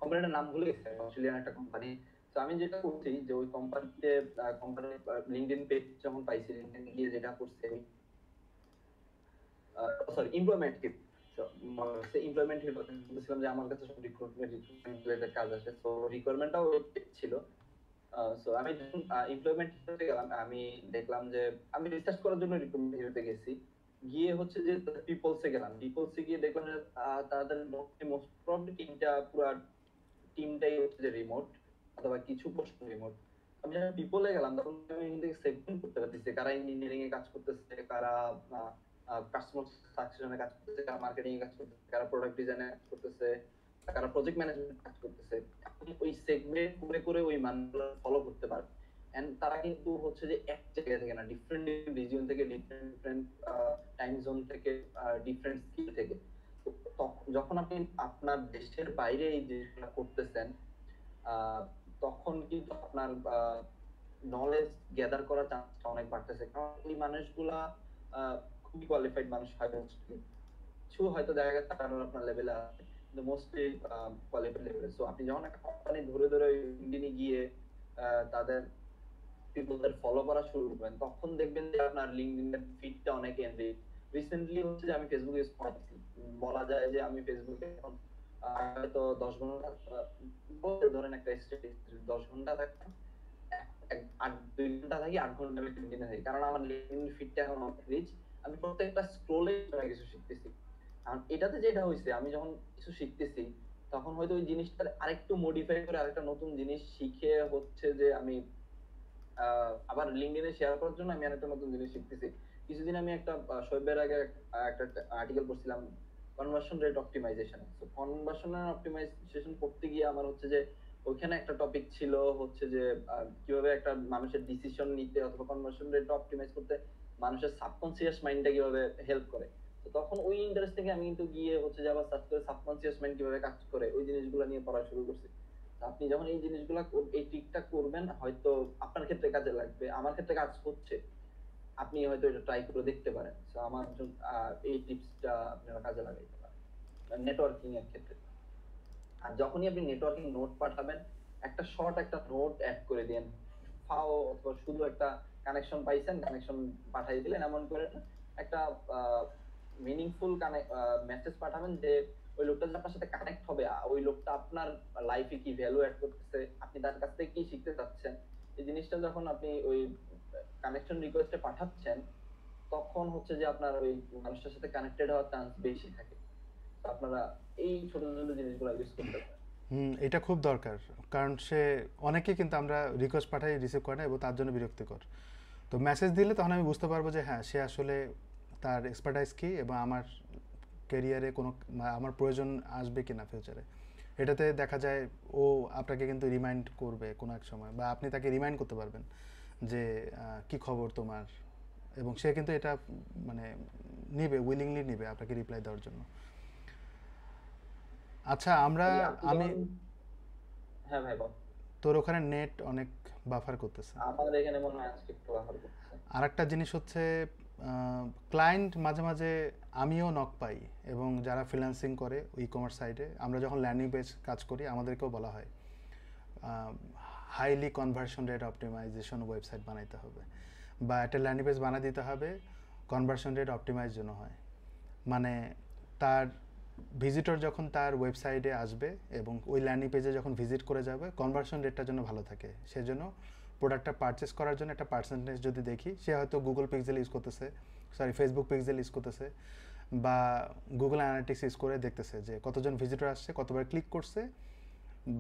কোম্পানিটার নাম ভুলে গেছি, অস্ট্রেলিয়ান একটা কোম্পানি। তো আমি যেটা করছি যে ওই কোম্পানিতে কোম্পানির লিঙ্কডইন পেজ যখন পাইছি, লিঙ্কডইন গিয়ে যেটা করছি, sorry employment hip, employment hip বলছিলাম যে আমার কাছে সব রিক্রুটমেন্ট রিলেটেড কাজ আছে, তো রিকোয়ারমেন্টটাও ছিল। সো আমি যখন এমপ্লয়মেন্ট হিসেবে গেলাম, আমি দেখলাম যে আমি রিসার্চ করার জন্য রিক্রুটমেন্ট হিসেবে গেছি, গিয়ে হচ্ছে যে পিপলসে গেলাম, পিপলসে গিয়ে দেখলাম যে তাদের মোস্ট প্রবলি টিমটা পুরো টিমটাই হচ্ছে যে রিমোট অথবা কিছু পোস্ট রিমোট। আমি যখন পিপলে গেলাম তখন আমি কিন্তু সেগমেন্ট করতে পারতেছি কারা ইঞ্জিনিয়ারিং এ কাজ করতেছে, কারা কাস্টমার সাকসেশনে কাজ করতেছে, কারা মার্কেটিং এ কাজ করতেছে, কারা প্রোডাক্ট ডিজাইনে কাজ করতেছে, কারা প্রজেক্ট ম্যানেজমেন্ট কাজ করতেছে। আপনি ওই সেগমেন্ট করে করে ওই মানুষগুলো ফলো করতে পারেন। এন্ড তারা কিন্তু হচ্ছে যে এক জায়গা থেকে না, ডিফারেন্ট রিজিয়ন থেকে, ডিফারেন্ট ডিফারেন্ট টাইম জোন থেকে, ডিফারেন্ট স্কিল থেকে। তো যখন আপনি আপনার দেশের বাইরে এই জিনিসগুলো করতেছেন, আহ, তখন কিন্তু আপনার নলেজ গ্যাদার করার চান্সটা অনেক বাড়তেছে, কারণ ওই মানুষগুলা খুবই কোয়ালিফাইড মানুষ হয় মোস্টলি। কিছু হয়তো দেখা গেছে তারা আপনার লেভেলে আছে, কিন্তু মোস্টলি কোয়ালিফাইড লেভেলে। সো আপনি যখন একটা কোম্পানি ধরে ধরে লিঙ্কডইনে গিয়ে তাদের পিপলদের ফলো করা শুরু করবেন, তখন দেখবেন যে আপনার লিঙ্কডইনের ফিডটা অনেক এনরিচ। রিসেন্টলি হচ্ছে যে আমি ফেসবুক ইউজ করছি, বলা যায় যে আমি ফেসবুকে এখন হয়তো 10 ঘন্টা, ধরেন একটা স্ট্যাটিস্টিক্স 10 ঘন্টা থাকতাম, 2 ঘন্টা থাকি, 8 ঘন্টা আমি লিঙ্কডইনে থাকি, কারণ আমার লিঙ্কডইন ফিডটা এখন অনেক রিচ। আমি প্রত্যেকটা স্ক্রোলে কিছু শিখতেছি। কারণ এটাতে যেটা হয়েছে, আমি যখন কিছু শিখতেছি তখন হয়তো ওই জিনিসটা আরেকটু মডিফাই করে আরেকটা নতুন জিনিস শিখে হচ্ছে যে আমি আবার লিঙ্কডইনে শেয়ার করার জন্য আমি আরেকটা নতুন জিনিস শিখতেছি। কিছুদিন আমি একটা শোয়েবের আগে একটা আর্টিকেল পড়ছিলাম, কনভার্সন রেট অপটিমাইজেশন। তো কনভার্সন অপটিমাইজেশন করতে গিয়ে আমার হচ্ছে যে ওইখানে একটা টপিক ছিল হচ্ছে যে কিভাবে একটা মানুষের ডিসিশন নিতে অথবা কনভার্সন রেট অপটিমাইজ করতে মানুষের সাবকনসিয়াস মাইন্ডটা কিভাবে হেল্প করে। তো তখন ওই ইন্টারেস্ট থেকে আমি কিন্তু গিয়ে হচ্ছে যে আবার সার্চ করে সাবকনসিয়াস মাইন্ড কিভাবে কাজ করে ওই জিনিসগুলো নিয়ে পড়া শুরু করছি। তো আপনি যখন এই জিনিসগুলো এই ট্রিকটা করবেন হয়তো আপনার ক্ষেত্রে কাজে লাগবে, আমার ক্ষেত্রে কাজ হচ্ছে, আপনি হয়তো এটা ট্রাই করে দেখতে পারেন। তো আমার এই টিপসটা আপনারা কাজে লাগাইতে পারেন নেটওয়ার্কিং এর ক্ষেত্রে। আর যখনই আপনি নেটওয়ার্কিং নোট পাঠাবেন, একটা শর্ট একটা নোট অ্যাড করে দেন, ফাও অথবা শুধু একটা কানেকশন পাইছেন কানেকশন পাঠিয়ে দিলেন, এমন করে না, একটা মিনিংফুল মেসেজ পাঠাবেন যে ওই লোকটা যে আপনার সাথে কানেক্ট হবে, ওই লোকটা আপনার লাইফে কি ভ্যালু অ্যাড করতেছে, আপনি তার কাছ থেকে কি শিখতে চাচ্ছেন, এই জিনিসটা যখন আপনি ওই কানেকশন রিকোয়েস্টে পাঠাচ্ছেন, তখন হচ্ছে যে আপনার ওই মানুষটার সাথে কানেক্টেড হওয়ার চান্স বেশি থাকে। তো আপনারা এই ছোট ছোট জিনিসগুলো ইউজ করতে পারেন। এটা খুব দরকার, কারণ সে অনেকে কিন্তু আমরা রিকোয়েস্ট পাঠাই রিসিভ করে না এবং তার জন্য বিরক্তিকর। তো মেসেজ দিলে তখন আমি বুঝতে পারবো যে হ্যাঁ সে আসলে তার এক্সপার্টাইজ কী এবং আমার ক্যারিয়ারে কোনো আমার প্রয়োজন আসবে কি না ফিউচারে। এটাতে দেখা যায় ও আপনাকে কিন্তু রিমাইন্ড করবে কোনো এক সময়, বা আপনি তাকে রিমাইন্ড করতে পারবেন যে কি খবর তোমার, এবং সে কিন্তু এটা মানে নিবে, উইলিংলি নিবে আপনাকে রিপ্লাই দেওয়ার জন্য। আচ্ছা আপনি আমি যখন, হ্যাঁ ভাই বল। তোর ওখানে নেট অনেক বাফার করতেছে। আমার এখানে মনে হয় আজকে একটু ব্যবহার করতেছে। আর একটা জিনিস হচ্ছে ক্লায়েন্ট মাঝে মাঝে আমিও নক পাই, এবং যারা ফ্রিল্যান্সিং করে ই কমার্স সাইটে, আমরা যখন ল্যান্ডিং পেজ কাজ করি আমাদেরকেও বলা হয় highly conversion rate optimization website বানাইতে হবে, বা একটা ল্যান্ডিং পেজ বানিয়ে দিতে হবে কনভার্সন রেট অপটিমাইজ জন্য হয়। মানে তার ভিজিটর যখন তার ওয়েবসাইটে আসবে এবং ওই ল্যান্ডিং পেজে যখন ভিজিট করে যাবে, কনভার্সন রেটটা যেন ভালো থাকে। সেজন্য প্রোডাক্টটা পারচেস করার জন্য একটা পার্সেন্টেজ যদি দেখি, সে হয়তো গুগল পিক্সেল ইউজ করতেছে, ফেসবুক পিক্সেল ইউজ করতেছে, বা গুগল অ্যানালিটিক্স ইউজ করে দেখতেছে যে কতজন ভিজিটর আসছে, কতবার ক্লিক করছে,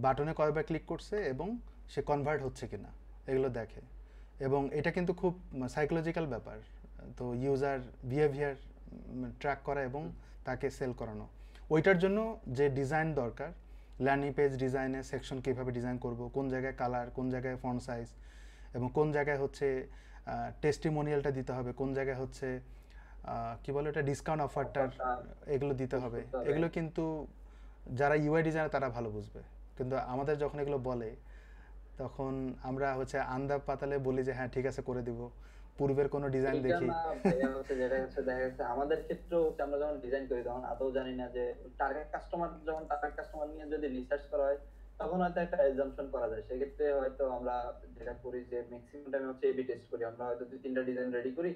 বাটনে কয়বার ক্লিক করছে, এবং সে কনভার্ট হচ্ছে কিনা, এগুলো দেখে। এবং এটা কিন্তু খুব সাইকোলজিক্যাল ব্যাপার। তো ইউজার বিহেভিয়ার ট্র্যাক করা এবং তাকে সেল করানো, ওইটার জন্য যে ডিজাইন দরকার, ল্যান্ডিং পেজ ডিজাইনে সেকশন কীভাবে ডিজাইন করব, কোন জায়গায় কালার, কোন জায়গায় ফন্ট সাইজ, এবং কোন জায়গায় হচ্ছে টেস্টিমোনিয়ালটা দিতে হবে, কোন জায়গায় হচ্ছে কি বলে এটা ডিসকাউন্ট অফারটার, এগুলো দিতে হবে। এগুলো কিন্তু যারা ইউআই ডিজাইনার তারা ভালো বুঝবে, কিন্তু আমাদের যখন এগুলো বলে তখন আমরা হচ্ছে আন্দা পাতালে বলি যে হ্যাঁ ঠিক আছে করে দিব, পূর্বের কোনো ডিজাইন এইটা দেখি। না ভাইয়া, হচ্ছে যেটা হচ্ছে দেখা যাচ্ছে আমাদের ক্ষেত্রেও হচ্ছে আমরা যখন ডিজাইন করি তখন আদৌ জানি না যে টার্গেট কাস্টমার নিয়ে যদি রিসার্চ করা হয় তখন হয়তো একটা অ্যাজাম্পশন করা যায়। সেক্ষেত্রে হয়তো আমরা যেটা করি যে ম্যাক্সিমাম টাইম হচ্ছে এবি টেস্ট করি। আমরা হয়তো 2-3টা ডিজাইন রেডি করি,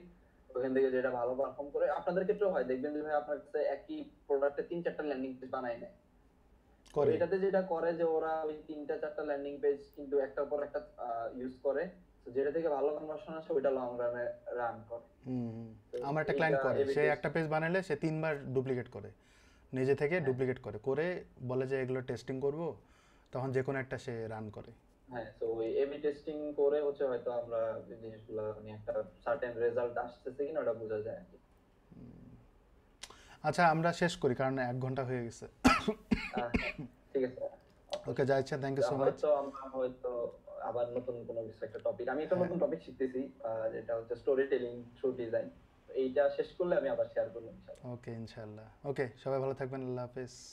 ওখান থেকে যেটা ভালো পারফর্ম করে, আপনাদের ক্ষেত্রেও হয় দেখবেন যে ভাই আপনার কাছে একই প্রোডাক্টে 3-4টা ল্যান্ডিং পেজ বানায় নেয়। তো করে এটাতে যেটা করে যে ওরা ওই 3টা 4টা ল্যান্ডিং পেজ কিন্তু একটার পর একটা ইউজ করে, তো যেটা থেকে ভালো কনভার্সন আসে ওইটা লং রানে রান করে। তো আমার একটা এইটা ক্লায়েন্ট করে, এবি সে টেস্ট। একটা পেজ বানালে সে 3বার ডুপ্লিকেট করে, নিজে থেকে হ্যাঁ, ডুপ্লিকেট করে করে বলে যে এগুলো টেস্টিং করব, তখন যে কোনো একটা সে রান করে। হ্যাঁ, তো ওই এবি টেস্টিং করে হচ্ছে হয়তো আমরা এই জিনিসগুলো মানে একটা সার্টেন রেজাল্ট আসতেছে কিনা ওটা বোঝা যায় আর কি। আচ্ছা আমরা শেষ করি, কারণ 1 ঘন্টা হয়ে গেছে। হ্যাঁ, ঠিক আছে। ওকে, যা ইচ্ছা, থ্যাংক ইউ সো মাচ। হয়তো আমরা হয়তো আবার নতুন কোনো কিছু একটা টপিক, আমি একটা হ্যাঁ, নতুন টপিক শিখতেছি, যেটা হচ্ছে স্টোরি টেলিং থ্রু ডিজাইন। এইটা শেষ করলে আমি আবার শেয়ার করবো ইনশাআল্লাহ। ওকে ইনশাল্লাহ। ওকে, সবাই ভালো থাকবেন, আল্লাহ হাফেজ।